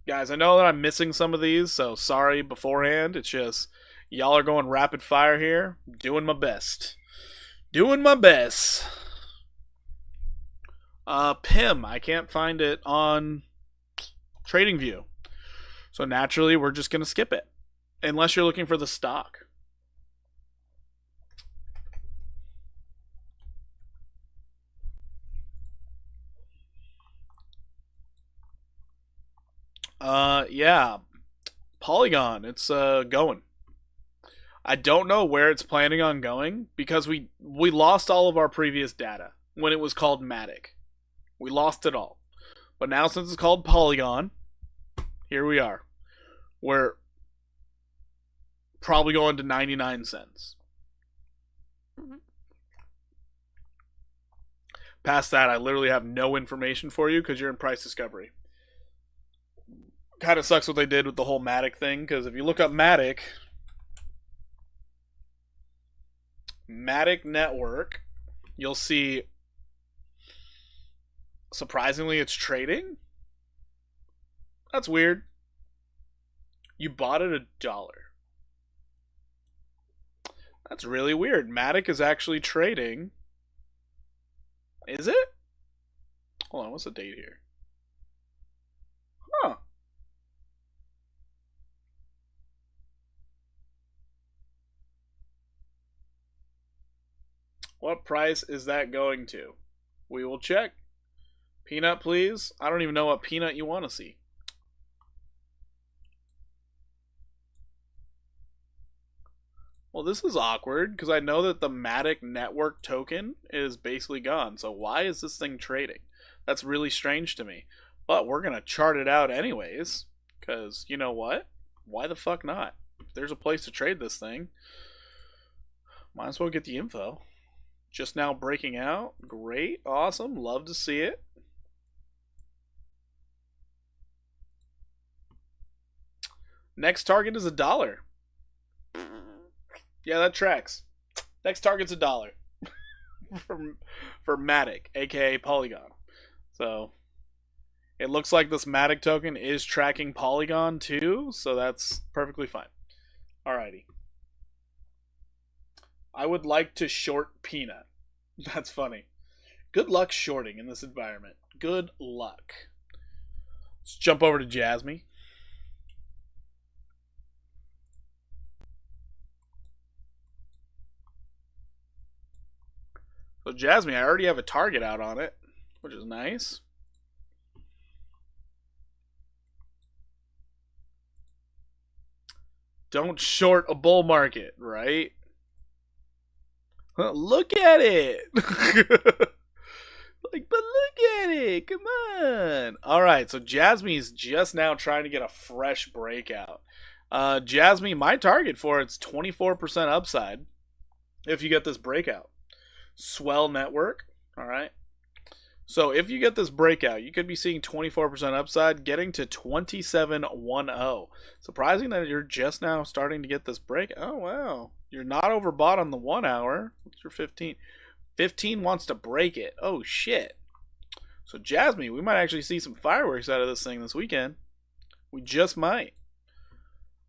Guys, I know that I'm missing some of these, so sorry beforehand. It's just, y'all are going rapid fire here. Doing my best. Doing my best. PIM. I can't find it on TradingView. So naturally, we're just going to skip it. Unless you're looking for the stock. Yeah. Polygon, it's going. I don't know where it's planning on going because we lost all of our previous data when it was called Matic. We lost it all. But now since it's called Polygon, here we are. We're probably going to 99 cents. Past that, I literally have no information for you because you're in price discovery. Kind of sucks what they did with the whole Matic thing, because if you look up Matic Network, you'll see, surprisingly, it's trading. That's weird. You bought it $1. That's really weird. Matic is actually trading. Is it? Hold on, what's the date here? Huh. What price is that going to? We will check. Peanut, please. I don't even know what peanut you want to see. Well, this is awkward because I know that the Matic network token is basically gone. So why is this thing trading? That's really strange to me. But we're going to chart it out anyways because you know what? Why the fuck not? If there's a place to trade this thing, might as well get the info. Just now breaking out. Great. Awesome. Love to see it. Next target is $1. Yeah, that tracks. Next target's $1 for Matic, aka Polygon. So it looks like this Matic token is tracking Polygon too, so that's perfectly fine. Alrighty. I would like to short Peanut. That's funny. Good luck shorting in this environment. Good luck. Let's jump over to Jasmy. So Jasmy, I already have a target out on it, which is nice. Don't short a bull market, right? Look at it. Like, but look at it. Come on. All right, so Jasmy's just now trying to get a fresh breakout. Jasmy, my target for it's 24% upside if you get this breakout. Swell network. All right. So if you get this breakout, you could be seeing 24% upside, getting to 27.10. Surprising that you're just now starting to get this break. Oh, wow. You're not overbought on the 1 hour. What's your 15? 15 wants to break it. Oh, shit. So, Jasmy, we might actually see some fireworks out of this thing this weekend. We just might.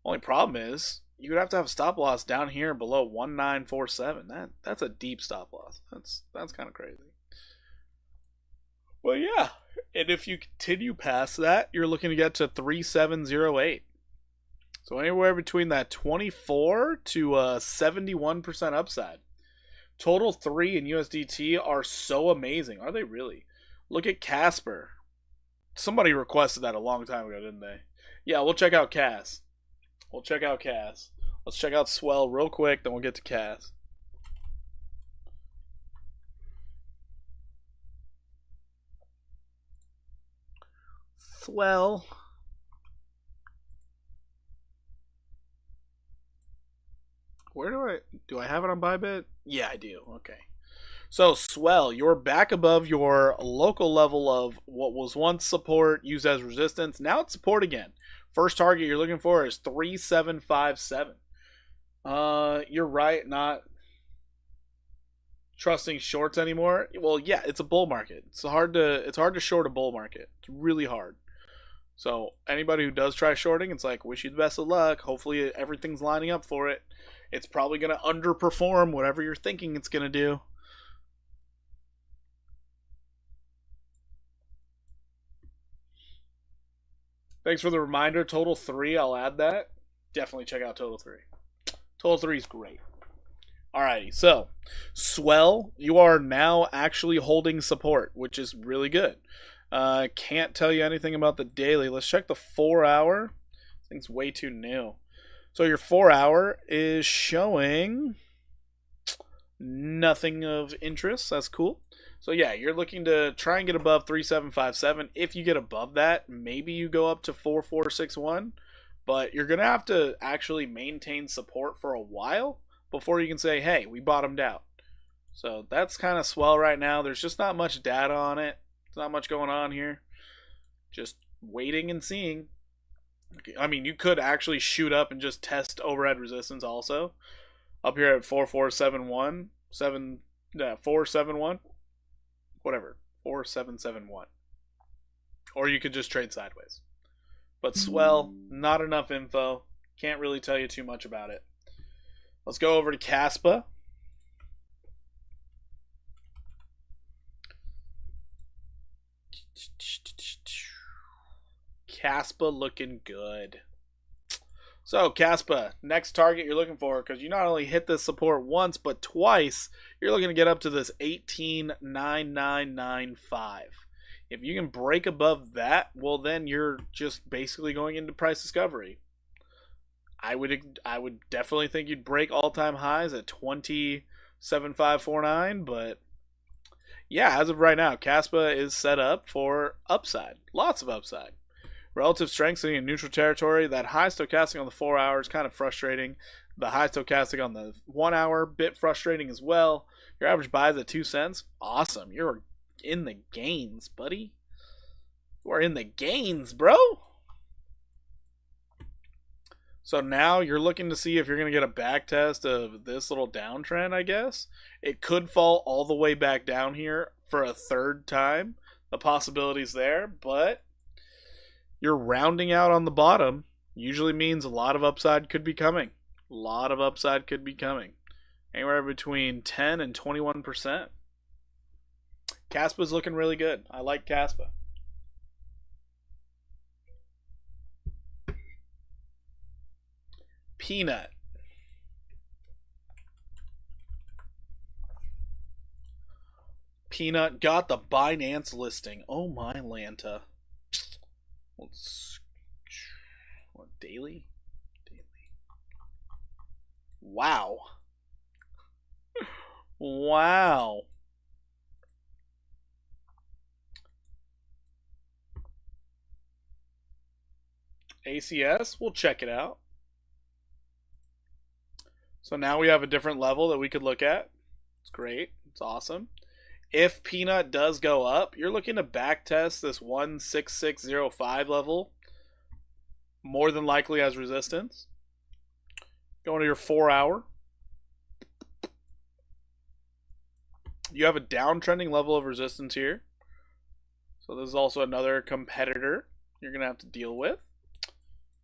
Only problem is, you would have to have a stop loss down here below 1947. That's a deep stop loss. That's kind of crazy. Well, yeah. And if you continue past that, you're looking to get to 3708. So anywhere between that 24 to 71% upside. Total 3 in USDT are so amazing. Are they really? Look at Casper. Somebody requested that a long time ago, didn't they? Yeah, we'll check out Cass. Let's check out Swell real quick, then we'll get to Cass. Swell. Where do I have it on Bybit? Yeah, I do. Okay. So, Swell, you're back above your local level of what was once support, used as resistance. Now it's support again. First target you're looking for is 3757. You're right, not trusting shorts anymore. Well, yeah, it's a bull market. It's hard to short a bull market. It's really hard. So anybody who does try shorting, it's like, wish you the best of luck. Hopefully everything's lining up for it. It's probably going to underperform whatever you're thinking it's going to do. Thanks for the reminder. Total 3, I'll add that. Definitely check out Total 3. Total 3 is great. Alrighty, so Swell, you are now actually holding support, which is really good. Can't tell you anything about the daily. Let's check the 4 hour. This thing's way too new. So your 4 hour is showing nothing of interest. That's cool. So yeah, you're looking to try and get above 3757. If you get above that, maybe you go up to 4461. But you're going to have to actually maintain support for a while before you can say, hey, we bottomed out. So that's kind of Swell right now. There's just not much data on it. There's not much going on here. Just waiting and seeing. I mean, you could actually shoot up and just test overhead resistance also. Up here at 4471, 471, whatever, 4771. Or you could just trade sideways. But Swell, not enough info. Can't really tell you too much about it. Let's go over to Caspa. Caspa looking good. So, Caspa, next target you're looking for, because you not only hit this support once, but twice, you're looking to get up to this 18,9995. If you can break above that, well, then you're just basically going into price discovery. I would definitely think you'd break all-time highs at 20.7549, but yeah, as of right now, Caspa is set up for upside. Lots of upside. Relative strength sitting in neutral territory. That high stochastic on the 4 hours kind of frustrating. The high stochastic on the 1 hour, bit frustrating as well. Your average buy is at 2 cents. Awesome. You're in the gains, buddy. You are in the gains, bro. So now you're looking to see if you're going to get a back test of this little downtrend, I guess. It could fall all the way back down here for a third time. The possibility's there, but you're rounding out on the bottom. Usually means a lot of upside could be coming. A lot of upside could be coming. Anywhere between 10 and 21%. Caspa's looking really good. I like Caspa. Peanut. Peanut got the Binance listing. Oh my Lanta. What, daily? Daily. Wow. Wow. ACS, we'll check it out. So now we have a different level that we could look at. It's great. It's awesome. If Peanut does go up, you're looking to backtest this 16605 level. More than likely as resistance. Going to your 4 hour. You have a downtrending level of resistance here. So this is also another competitor you're going to have to deal with.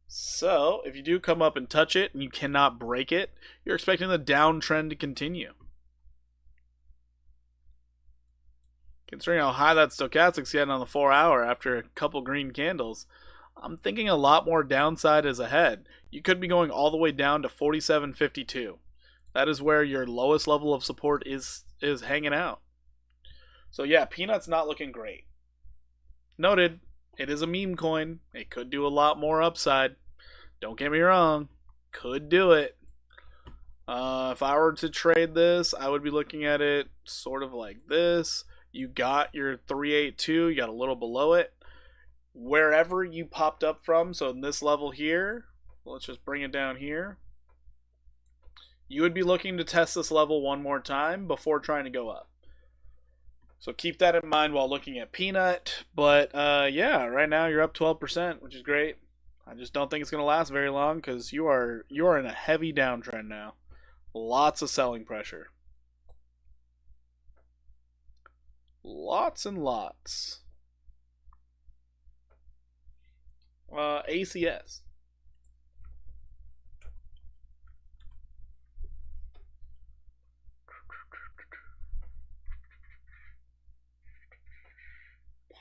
So, if you do come up and touch it and you cannot break it, you're expecting the downtrend to continue. Considering how high that stochastic's getting on the 4 hour after a couple green candles, I'm thinking a lot more downside is ahead. You could be going all the way down to 47.52. That is where your lowest level of support is hanging out. So yeah, Peanut's not looking great. Noted. It is a meme coin. It could do a lot more upside. Don't get me wrong. Could do it. If I were to trade this, I would be looking at it sort of like this. You got your 382. You got a little below it. Wherever you popped up from, so in this level here, let's just bring it down here. You would be looking to test this level one more time before trying to go up. So keep that in mind while looking at Peanut. But yeah, right now you're up 12%, which is great. I just don't think it's going to last very long because you are in a heavy downtrend now. Lots of selling pressure. Lots and lots. ACS.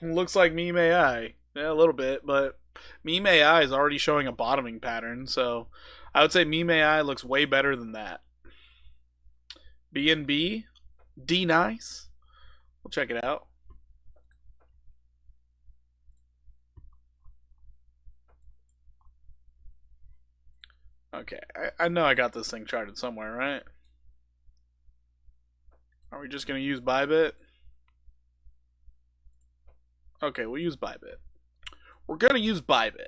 Looks like Meme AI. Yeah, a little bit, but Meme AI is already showing a bottoming pattern, so I would say Meme AI looks way better than that. BNB, D nice. We'll check it out. Okay, I know I got this thing charted somewhere, right? Are we just going to use Bybit? Okay, we'll use Bybit. We're going to use Bybit.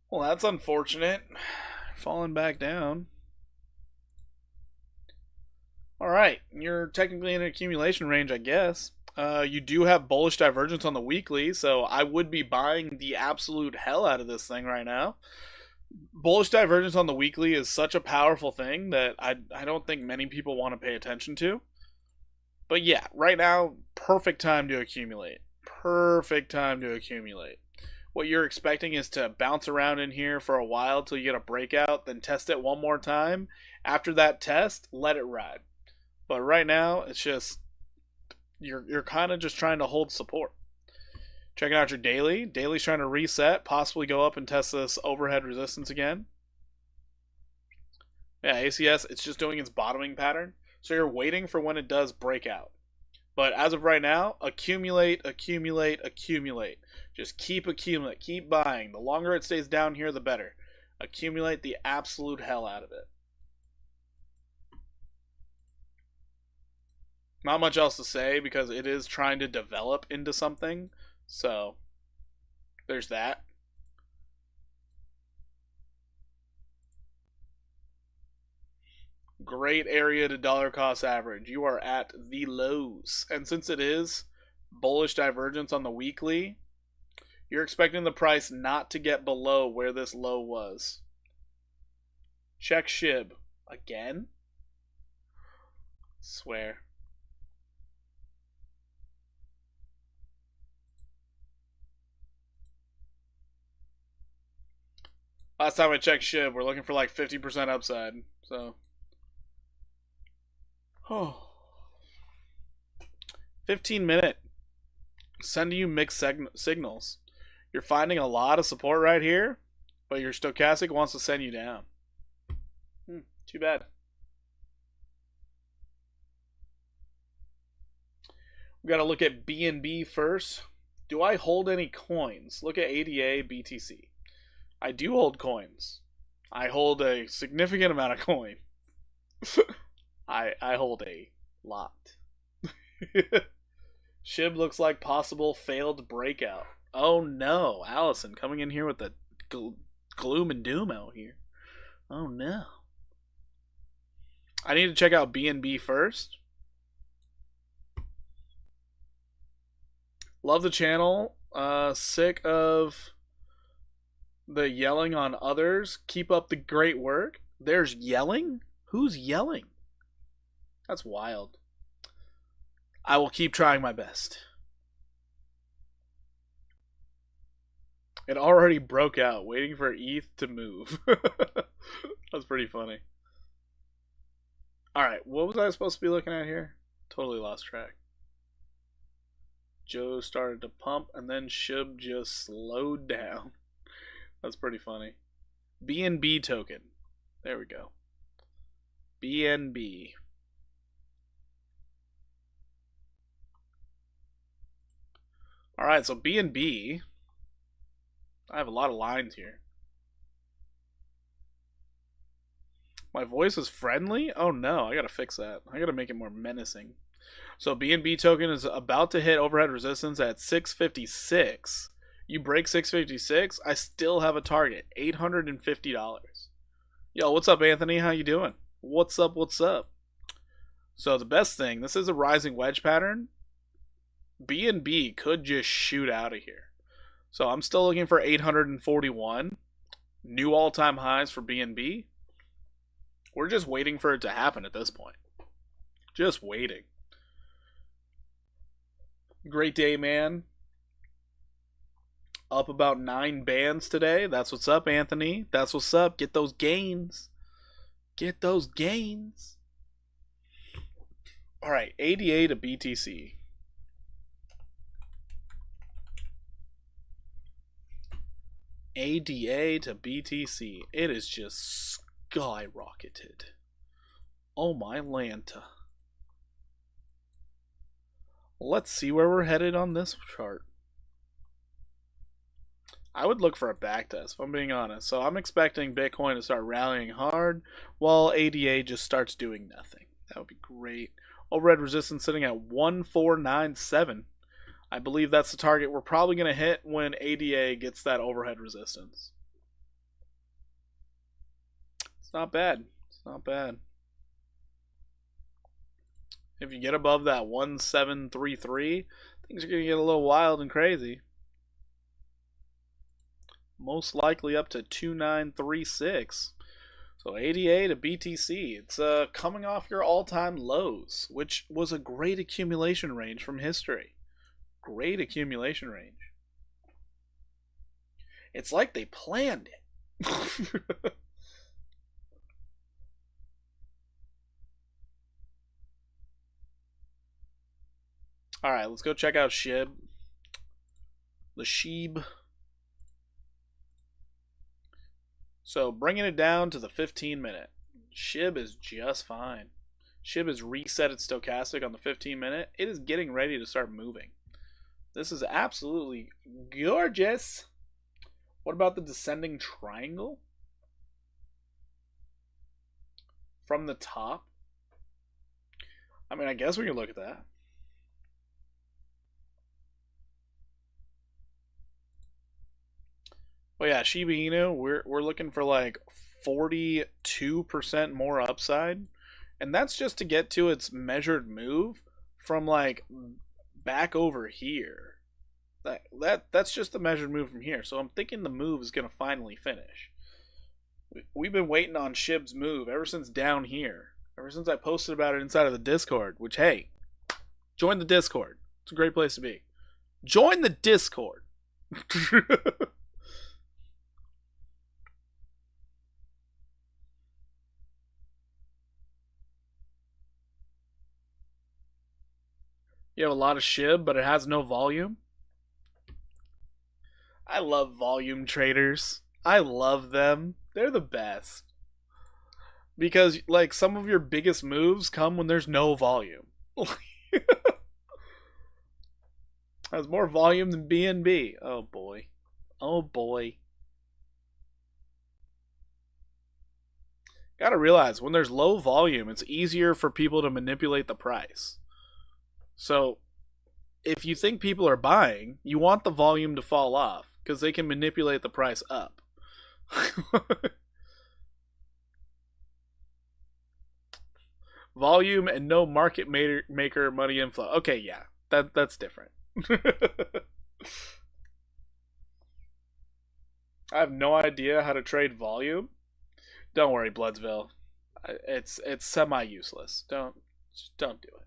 Well, that's unfortunate. Falling back down. Alright, you're technically in an accumulation range, I guess. You do have bullish divergence on the weekly, so I would be buying the absolute hell out of this thing right now. Bullish divergence on the weekly is such a powerful thing that I don't think many people want to pay attention to. But yeah, right now, perfect time to accumulate. Perfect time to accumulate. What you're expecting is to bounce around in here for a while till you get a breakout, then test it one more time. After that test, let it ride. But right now, it's just you're kind of just trying to hold support. Checking out your daily. Daily's trying to reset, possibly go up and test this overhead resistance again. Yeah, ACS, it's just doing its bottoming pattern. So you're waiting for when it does break out. But as of right now, accumulate, accumulate, accumulate. Just keep accumulate, keep buying. The longer it stays down here, the better. Accumulate the absolute hell out of it. Not much else to say because it is trying to develop into something. So, there's that. Great area to dollar cost average. You are at the lows. And since it is bullish divergence on the weekly, you're expecting the price not to get below where this low was. Check SHIB. Again? Swear. Last time I checked SHIB, we're looking for like 50% upside. So, oh. 15-minute. Sending you mixed signals. You're finding a lot of support right here, but your stochastic wants to send you down. Too bad. We got to look at BNB first. Do I hold any coins? Look at ADA, BTC. I do hold coins. I hold a significant amount of coin. I hold a lot. SHIB looks like possible failed breakout. Oh no, Allison coming in here with the gloom and doom out here. Oh no. I need to check out BNB first. Love the channel. Sick of the yelling on others. Keep up the great work. There's yelling? Who's yelling? That's wild. I will keep trying my best. It already broke out, waiting for ETH to move. That's pretty funny. Alright, what was I supposed to be looking at here? Totally lost track. Joe started to pump, and then SHIB just slowed down. That's pretty funny. BNB token. There we go. BNB. Alright, so BNB. I have a lot of lines here. My voice is friendly? Oh no, I gotta fix that. I gotta make it more menacing. So BNB token is about to hit overhead resistance at 656. You break 656, I still have a target, $850. Yo, what's up, Anthony? How you doing? What's up, what's up? So the best thing, this is a rising wedge pattern. BNB could just shoot out of here. So I'm still looking for 841. New all-time highs for BNB. We're just waiting for it to happen at this point. Just waiting. Great day, man. Up about 9 bands today. That's what's up, Anthony. That's what's up. Get those gains. Get those gains. All right, ADA to BTC. ADA to BTC. It is just skyrocketed. Oh my Lanta. Let's see where we're headed on this chart. I would look for a backtest, if I'm being honest. So I'm expecting Bitcoin to start rallying hard while ADA just starts doing nothing. That would be great. Overhead resistance sitting at 1497. I believe that's the target we're probably going to hit when ADA gets that overhead resistance. It's not bad. It's not bad. If you get above that 1733, things are going to get a little wild and crazy. Most likely up to 2936. So ADA to BTC, it's coming off your all-time lows, which was a great accumulation range from history. Great accumulation range. It's like they planned it. Alright, let's go check out SHIB. the Sheeb. So bringing it down to the 15-minute. SHIB is just fine. SHIB has reset its stochastic on the 15-minute. It is getting ready to start moving. This is absolutely gorgeous. What about the descending triangle? From the top? I mean, I guess we can look at that. Well, yeah, Shiba Inu, we're looking for like 42% more upside, and that's just to get to its measured move from like back over here. That's just the measured move from here. So I'm thinking the move is gonna finally finish. We've been waiting on SHIB's move ever since down here. Ever since I posted about it inside of the Discord, which, hey, join the Discord. It's a great place to be. Join the Discord. You have a lot of SHIB, but it has no volume. I love volume traders. I love them. They're the best. Because, like, some of your biggest moves come when there's no volume. Has more volume than BNB. Oh, boy. Oh, boy. Gotta realize, when there's low volume, it's easier for people to manipulate the price. So, if you think people are buying, you want the volume to fall off, because they can manipulate the price up. Volume and no market maker money inflow. Okay, yeah, that's different. I have no idea how to trade volume. Don't worry, Bloodsville. It's semi useless. Don't do it.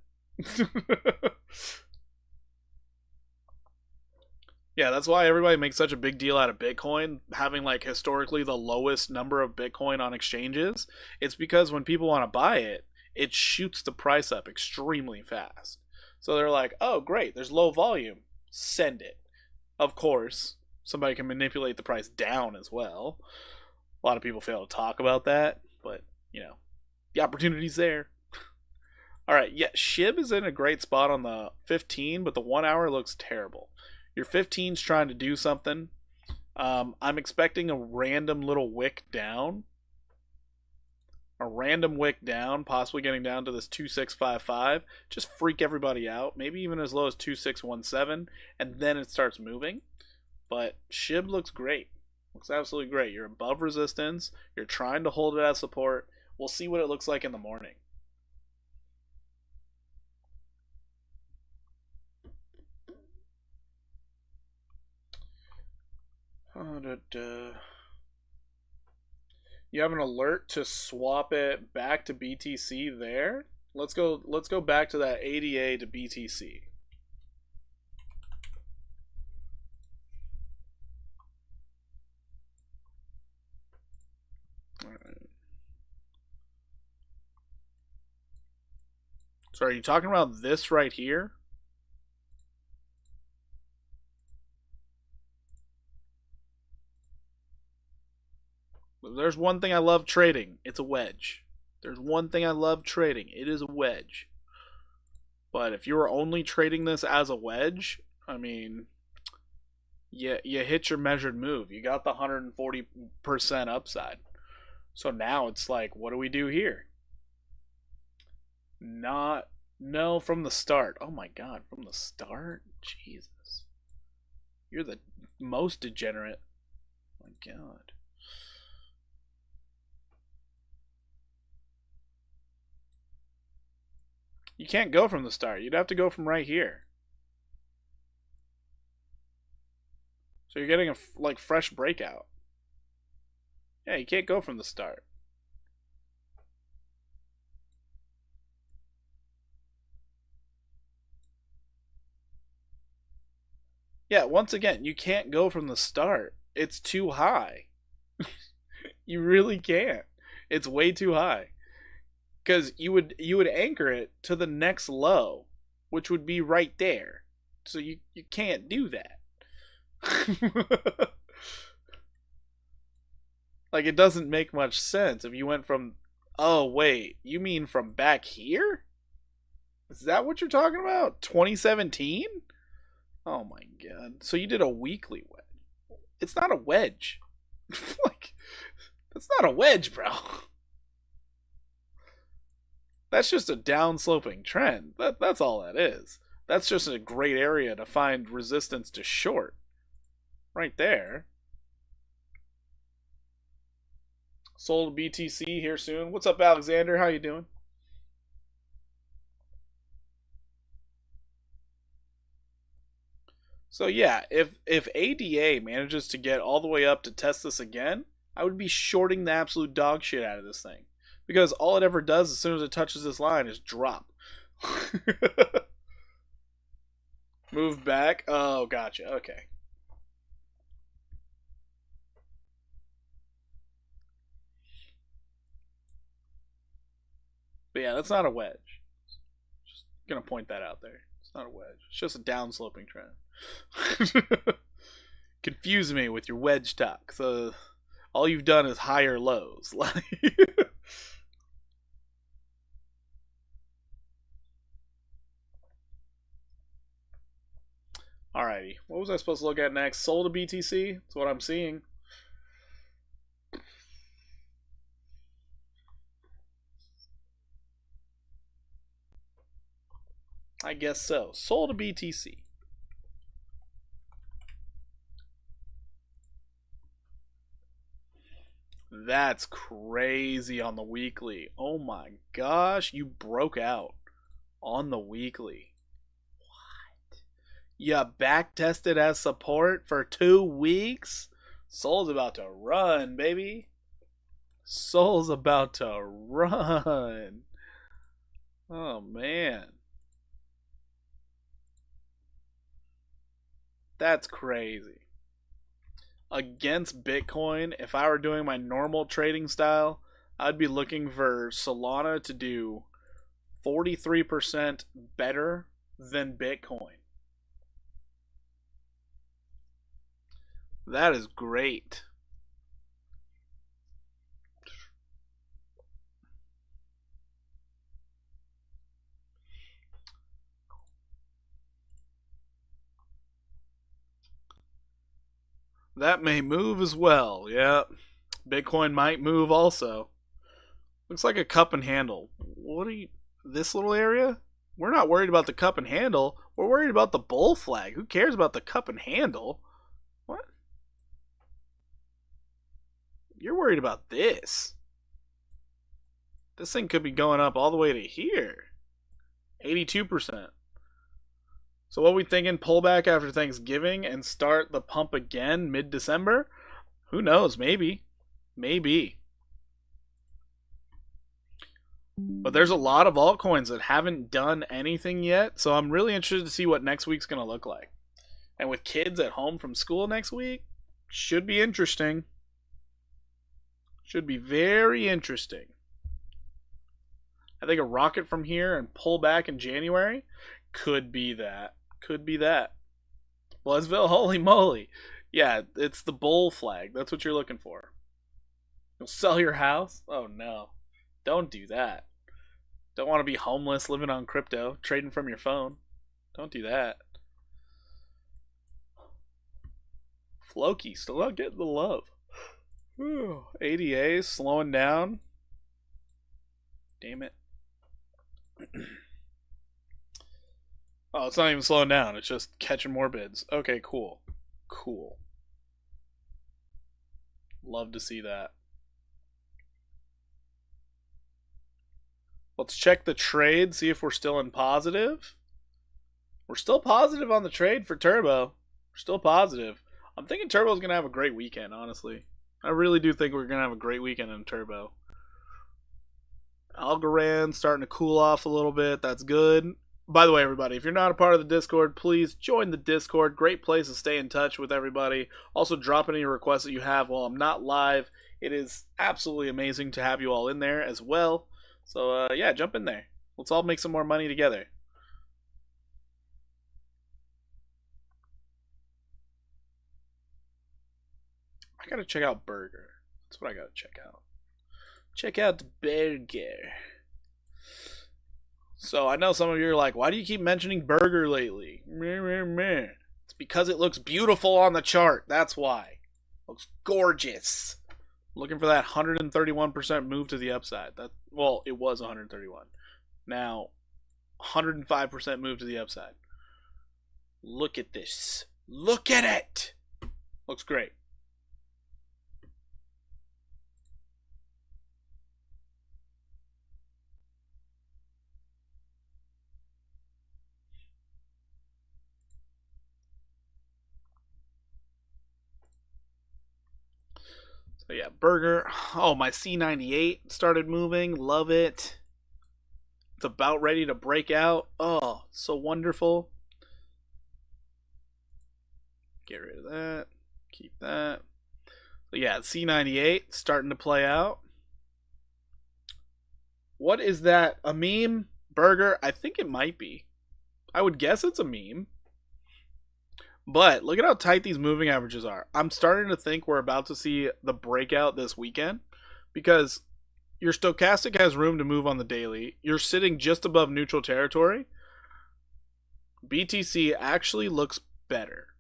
Yeah, that's why everybody makes such a big deal out of Bitcoin having like historically the lowest number of Bitcoin on exchanges. It's because when people want to buy it, it shoots the price up extremely fast. So they're like, oh, great, there's low volume. Send it. Of course, somebody can manipulate the price down as well. A lot of people fail to talk about that, but, you know, the opportunity's there. All right, yeah, SHIB is in a great spot on the 15, but the 1 hour looks terrible. Your 15's trying to do something. I'm expecting a random little wick down. A random wick down, possibly getting down to this 2655. Just freak everybody out. Maybe even as low as 2617, and then it starts moving. But SHIB looks great. Looks absolutely great. You're above resistance. You're trying to hold it as support. We'll see what it looks like in the morning. You have an alert to swap it back to BTC there? Let's go back to that ADA to BTC. Alright. So are you talking about this right here? There's one thing I love trading. It's a wedge. There's one thing I love trading. It is a wedge. But if you were only trading this as a wedge, I mean, you hit your measured move. You got the 140% upside. So now it's like, what do we do here? No, from the start. Oh my god, from the start? Jesus. You're the most degenerate. Oh my god. You can't go from the start. You'd have to go from right here. So you're getting a like fresh breakout. Yeah, you can't go from the start. Yeah, once again, you can't go from the start. It's too high. You really can't. It's way too high. Because you would anchor it to the next low, which would be right there. So you can't do that. Like, it doesn't make much sense if you went from. Oh, wait. You mean from back here? Is that what you're talking about? 2017? Oh my god. So you did a weekly wedge. It's not a wedge. Like, that's not a wedge, bro. That's just a downsloping trend. That's all that is. That's just a great area to find resistance to short. Right there. Sold BTC here soon. What's up, Alexander? How you doing? So yeah, if ADA manages to get all the way up to test this again, I would be shorting the absolute dog shit out of this thing. Because all it ever does as soon as it touches this line is drop. Move back. Oh, gotcha. Okay. But yeah, that's not a wedge. Just gonna point that out there. It's not a wedge. It's just a downsloping trend. Confuse me with your wedge talk. So all you've done is higher lows. Alrighty. What was I supposed to look at next? Sold a BTC? That's what I'm seeing. I guess so. Sold a BTC. That's crazy on the weekly. Oh my gosh, you broke out on the weekly. What? You back tested as support for 2 weeks? Soul's about to run, baby. Soul's about to run. Oh man. That's crazy. Against Bitcoin, if I were doing my normal trading style, I'd be looking for Solana to do 43% better than Bitcoin. That is great. That may move as well, yeah. Bitcoin might move also. Looks like a cup and handle. What are you. This little area? We're not worried about the cup and handle. We're worried about the bull flag. Who cares about the cup and handle? What? You're worried about this. This thing could be going up all the way to here. 82%. So what we thinking? Pullback after Thanksgiving and start the pump again mid-December? Who knows? Maybe. Maybe. But there's a lot of altcoins that haven't done anything yet, so I'm really interested to see what next week's going to look like. And with kids at home from school next week, should be interesting. Should be very interesting. I think a rocket from here and pull back in January could be that. Could be that. Bloodsville, holy moly. Yeah, it's the bull flag. That's what you're looking for. You'll sell your house? Oh no. Don't do that. Don't want to be homeless living on crypto, trading from your phone. Don't do that. Floki still not getting the love. Whew. ADA slowing down. Damn it. Oh, it's not even slowing down. It's just catching more bids. Okay, cool. Cool. Love to see that. Let's check the trade, see if we're still in positive. We're still positive on the trade for Turbo. We're still positive. I'm thinking Turbo's going to have a great weekend, honestly. I really do think we're going to have a great weekend in Turbo. Algorand starting to cool off a little bit. That's good. By the way, everybody, if you're not a part of the Discord, please join the Discord. Great place to stay in touch with everybody. Also, drop any requests that you have while I'm not live. It is absolutely amazing to have you all in there as well. So, yeah, jump in there. Let's all make some more money together. I gotta check out Burger. That's what I gotta check out. Check out the Burger. So I know some of you are like, why do you keep mentioning Burger lately? Meh, meh, meh. It's because it looks beautiful on the chart. That's why. Looks gorgeous. Looking for that 131% move to the upside. Well, it was 131. Now, 105% move to the upside. Look at this. Look at it. Looks great. So yeah, Burger. Oh, my C98 started moving. Love it. It's about ready to break out. Oh, so wonderful. Get rid of that. Keep that. So yeah, C98 starting to play out. What is that? A meme? Burger? I think it might be. I would guess it's a meme. But look at how tight these moving averages are. I'm starting to think we're about to see the breakout this weekend because your stochastic has room to move on the daily. You're sitting just above neutral territory. BTC actually looks better.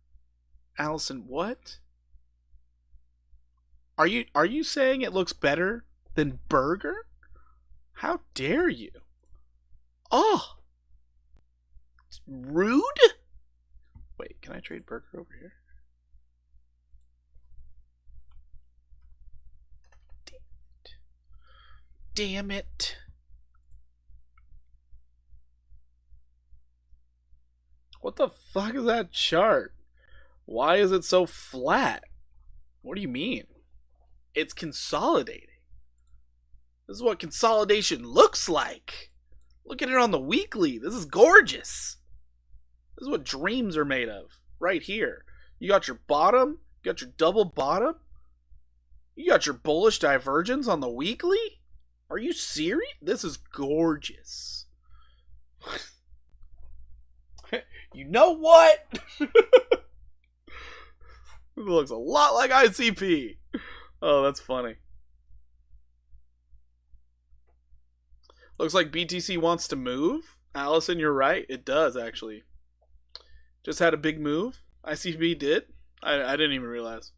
Allison, what? Are you saying it looks better than Burger? How dare you? Oh. It's rude? Wait, can I trade Burger over here? Damn it. What the fuck is that chart? Why is it so flat? What do you mean? It's consolidating. This is what consolidation looks like. Look at it on the weekly. This is gorgeous. This is what dreams are made of. Right here. You got your bottom. You got your double bottom. You got your bullish divergence on the weekly. Are you serious? This is gorgeous. You know what? It looks a lot like ICP. Oh, that's funny. Looks like BTC wants to move. Allison, you're right. It does, actually. Just had a big move. ICP did. I didn't even realize.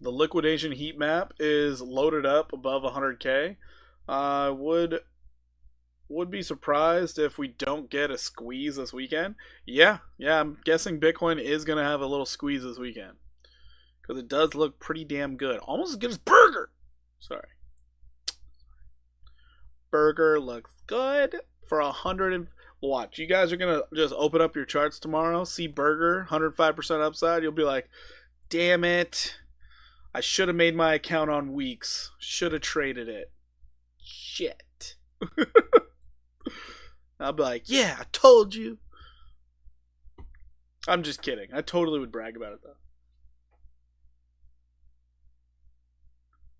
The liquidation heat map is loaded up above 100K. Would be surprised if we don't get a squeeze this weekend. Yeah, I'm guessing Bitcoin is going to have a little squeeze this weekend. Because it does look pretty damn good. Almost as good as Burger. Sorry. Burger looks good for 100 and... Watch, you guys are going to just open up your charts tomorrow, see Burger, 105% upside. You'll be like, damn it. I should have made my account on weeks. Should have traded it. Shit. I'll be like, yeah, I told you. I'm just kidding. I totally would brag about it, though.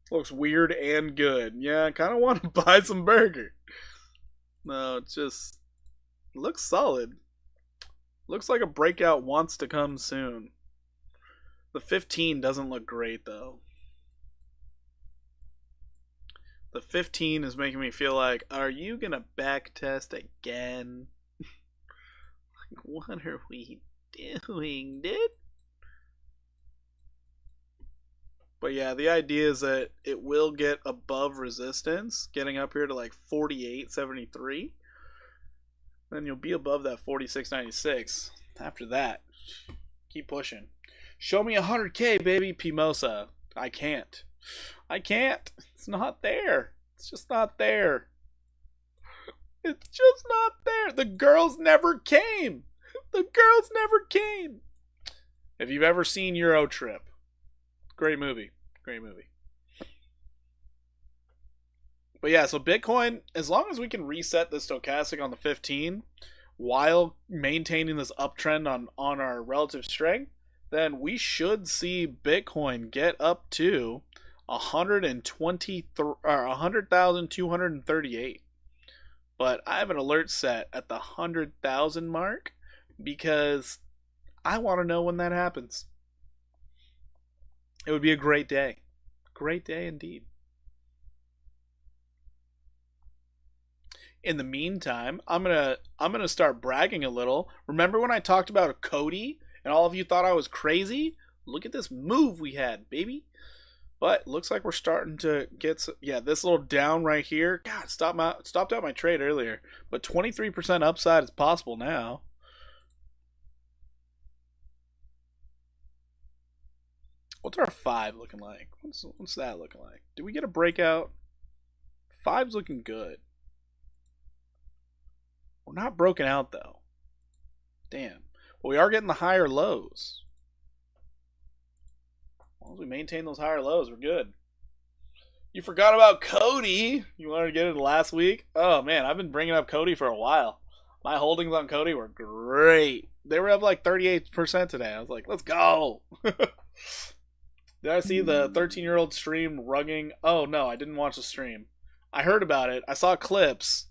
Looks weird and good. Yeah, I kind of want to buy some Burger. No, it just looks solid. Looks like a breakout wants to come soon. The 15 doesn't look great, though. The 15 is making me feel like, are you going to backtest again? Like, what are we doing, dude? But yeah, the idea is that it will get above resistance, getting up here to like 48.73. Then you'll be above that 46.96. After that, keep pushing. Show me 100K, baby, Pimosa. I can't. It's not there. It's just not there. It's just not there. The girls never came. The girls never came. If you've ever seen Euro Trip, great movie. But yeah, so Bitcoin, as long as we can reset the stochastic on the 15 while maintaining this uptrend on our relative strength, then we should see Bitcoin get up to 100,238. But I have an alert set at the 100,000 mark because I want to know when that happens. It would be a great day. Great day indeed. In the meantime, I'm gonna start bragging a little. Remember when I talked about Cody and all of you thought I was crazy? Look at this move we had, baby. But looks like we're starting to get this little down right here. God, stopped out my trade earlier, but 23% upside is possible now. What's our 5 looking like? What's that looking like? Did we get a breakout? 5's looking good. We're not broken out though. Damn. But we are getting the higher lows. As long as we maintain those higher lows, we're good. You forgot about Cody. You wanted to get it last week? Oh man, I've been bringing up Cody for a while. My holdings on Cody were great. They were up like 38% today. I was like, let's go. Did I see the 13-year-old stream rugging? Oh no, I didn't watch the stream. I heard about it. I saw clips.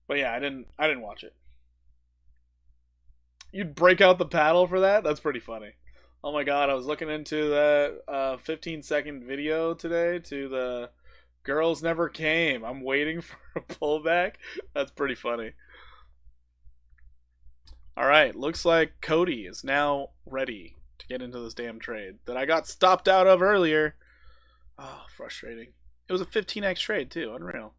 But yeah, I didn't watch it. You'd break out the paddle for that? That's pretty funny. Oh my god, I was looking into that 15-second video today to the girls never came. I'm waiting for a pullback. That's pretty funny. Alright, looks like Cody is now ready to get into this damn trade that I got stopped out of earlier. Oh, frustrating. It was a 15x trade too, unreal.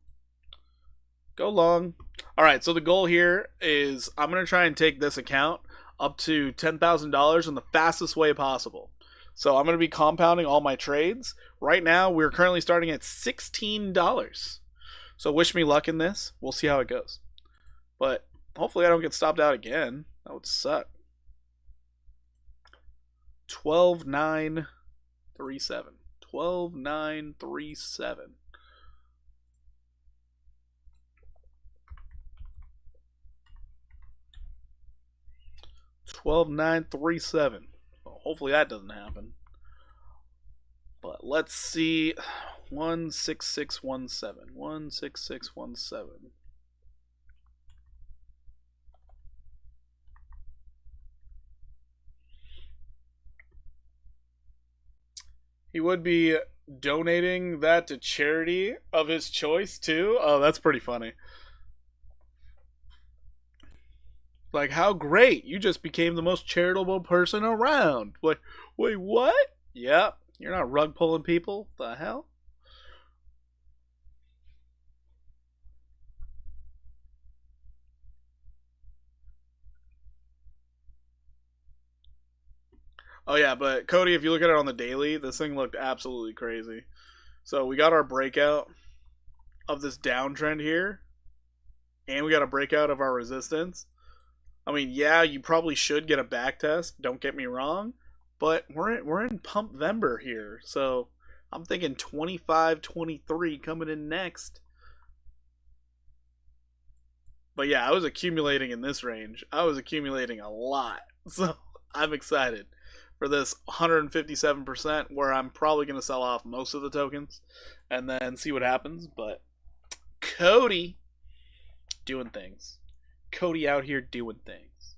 Go long. Alright, so the goal here is I'm going to try and take this account up to $10,000 in the fastest way possible. So I'm going to be compounding all my trades. Right now, we're currently starting at $16. So wish me luck in this. We'll see how it goes. But hopefully I don't get stopped out again. That would suck. 12,937. 12,937. 12,937. Well, hopefully that doesn't happen. But let's see. 16617. 16617. He would be donating that to charity of his choice too. Oh, that's pretty funny. Like, how great! You just became the most charitable person around. Wait, what? Yep, you're not rug pulling people. The hell? Oh yeah, but Cody, if you look at it on the daily, this thing looked absolutely crazy. So we got our breakout of this downtrend here, and we got a breakout of our resistance. I mean, yeah, you probably should get a back test. Don't get me wrong, but we're in pump Vember here, so I'm thinking 25, 23 coming in next. But yeah, I was accumulating in this range. I was accumulating a lot, so I'm excited for this 157% where I'm probably going to sell off most of the tokens and then see what happens. But Cody doing things. Cody out here doing things.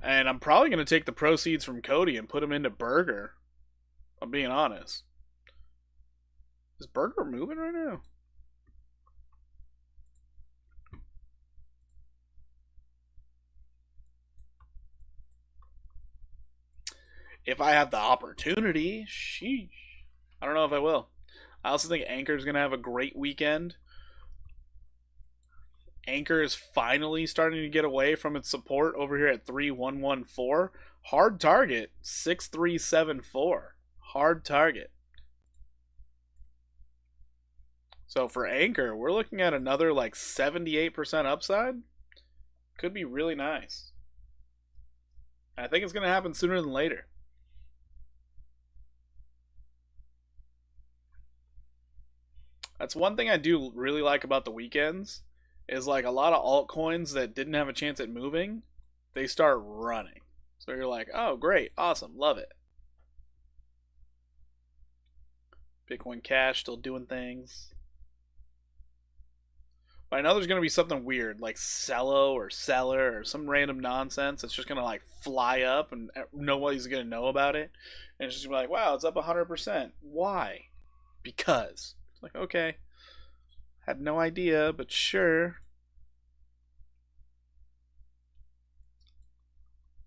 And I'm probably going to take the proceeds from Cody and put them into Burger. I'm being honest. Is Burger moving right now? If I have the opportunity, sheesh. I don't know if I will. I also think Anchor's going to have a great weekend. Anchor is finally starting to get away from its support over here at 3114. Hard target, 6374. Hard target. So for Anchor, we're looking at another like 78% upside. Could be really nice. I think it's going to happen sooner than later. That's one thing I do really like about the weekends is like a lot of altcoins that didn't have a chance at moving, they start running. So you're like, oh, great, awesome, love it. Bitcoin Cash still doing things. But I know there's going to be something weird, like Cello or Seller or some random nonsense that's just going to like fly up and nobody's going to know about it. And it's just going to be like, wow, it's up 100%. Why? Because. It's like, okay. Had no idea, but sure.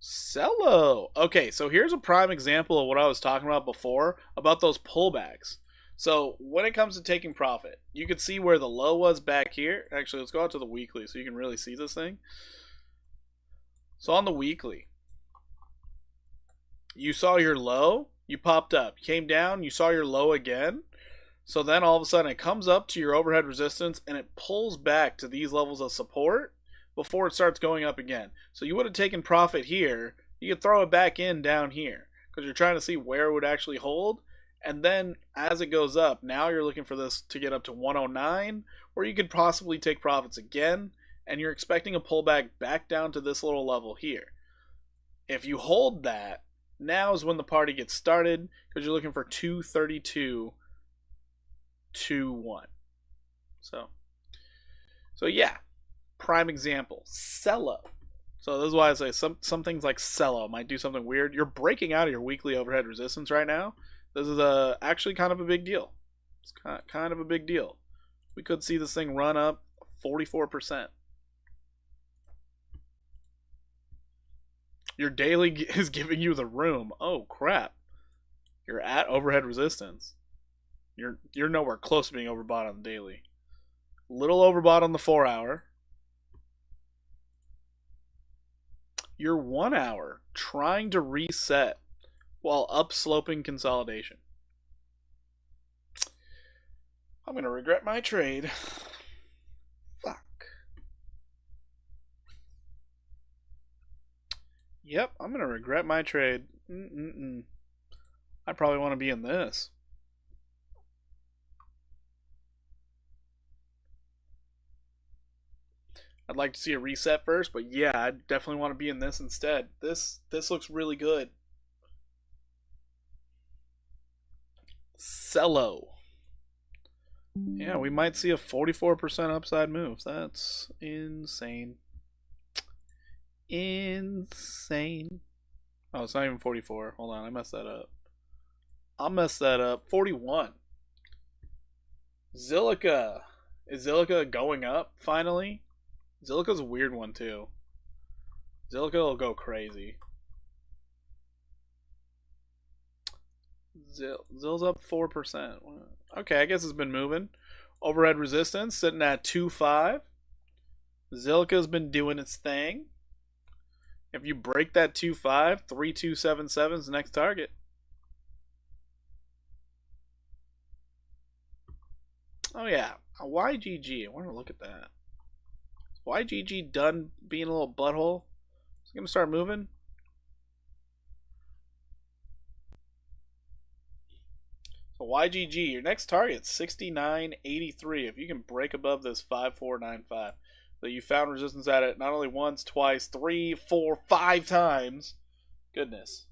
Cello. Okay, so here's a prime example of what I was talking about before about those pullbacks. So when it comes to taking profit, you can see where the low was back here. Actually, let's go out to the weekly so you can really see this thing. So on the weekly, you saw your low, you popped up, came down, you saw your low again. So then all of a sudden it comes up to your overhead resistance and it pulls back to these levels of support before it starts going up again. So you would have taken profit here, you could throw it back in down here because you're trying to see where it would actually hold. And then as it goes up, now you're looking for this to get up to 109, where you could possibly take profits again, and you're expecting a pullback back down to this little level here. If you hold that, now is when the party gets started, because you're looking for 232.21. So yeah, prime example, Cello. So this is why I say some things like Cello might do something weird. You're breaking out of your weekly overhead resistance right now. This is actually kind of a big deal. It's kind of a big deal. We could see this thing run up 44%. Your daily is giving you the room. Oh crap! You're at overhead resistance. You're nowhere close to being overbought on the daily. Little overbought on the 4 hour. Your 1 hour trying to reset while upsloping consolidation. I'm going to regret my trade. Fuck. Yep, I'm going to regret my trade. I probably want to be in this. I'd like to see a reset first, but yeah, I definitely want to be in this instead. This looks really good. Cello. Yeah, we might see a 44% upside move. That's insane. Insane. Oh, it's not even 44. Hold on, I messed that up. I'll mess that up. 41. Zilliqa. Is Zilliqa going up finally? Zilliqa's a weird one too. Zilliqa will go crazy. Zill's up 4%. Okay, I guess it's been moving. Overhead resistance sitting at 2.5. Zilliqa's been doing its thing. If you break that 2.5, 3277 is the next target. Oh yeah, a YGG. I want to look at that. Is YGG done being a little butthole? Is it gonna start moving? So YGG, your next target 69.83. If you can break above this 5495, so you found resistance at it not only once, twice, 3, 4, 5 times. Goodness.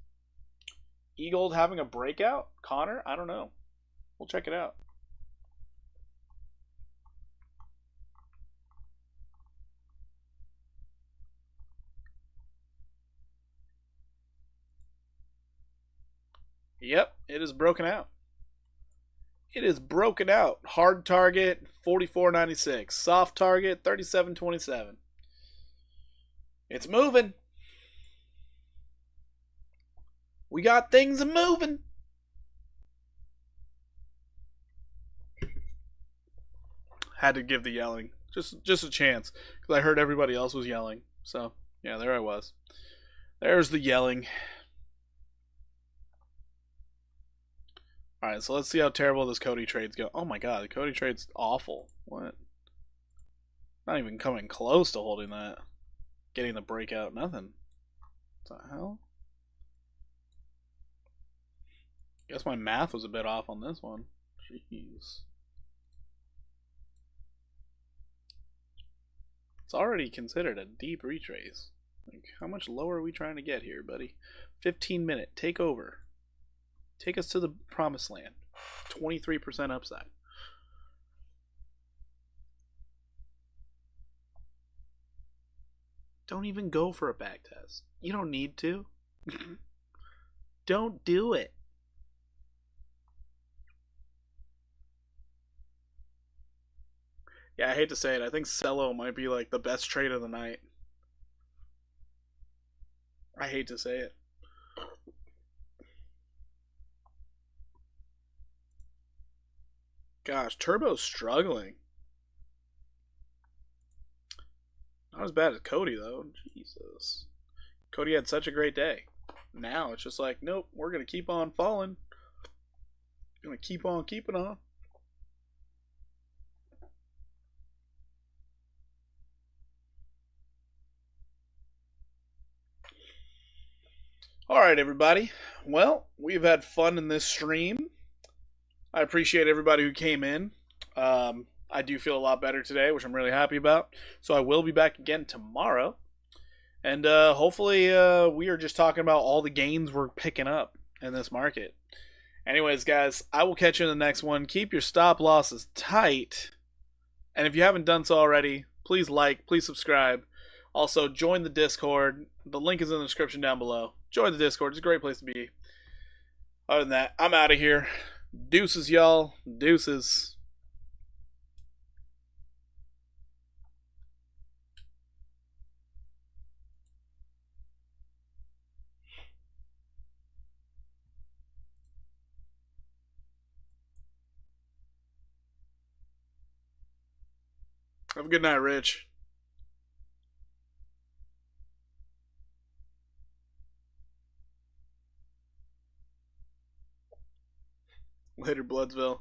Eagold having a breakout? Connor? I don't know. We'll check it out. Yep, it is broken out. It is broken out. Hard target 44.96. Soft target 37.27. It's moving. We got things moving. Had to give the yelling. Just a chance. Because I heard everybody else was yelling. So, yeah, there I was. There's the yelling. Alright, so let's see how terrible this Cody trade's go. Oh my god, the Cody trade's awful. What? Not even coming close to holding that. Getting the breakout, nothing. What the hell? Guess my math was a bit off on this one. Jeez. It's already considered a deep retrace. Like, how much lower are we trying to get here, buddy? 15-minute, take over. Take us to the promised land. 23% upside. Don't even go for a back test. You don't need to. Don't do it. Yeah, I hate to say it. I think Cello might be like the best trade of the night. I hate to say it. Gosh, Turbo's struggling. Not as bad as Cody, though. Jesus. Cody had such a great day. Now it's just like, nope, we're going to keep on falling. Going to keep on keeping on. All right, everybody. Well, we've had fun in this stream. I appreciate everybody who came in. I do feel a lot better today, which I'm really happy about. So I will be back again tomorrow. And hopefully we are just talking about all the gains we're picking up in this market. Anyways, guys, I will catch you in the next one. Keep your stop losses tight. And if you haven't done so already, please like, please subscribe. Also, join the Discord. The link is in the description down below. Join the Discord. It's a great place to be. Other than that, I'm out of here. Deuces, y'all. Deuces. Have a good night, Rich. Later, Bloodsville.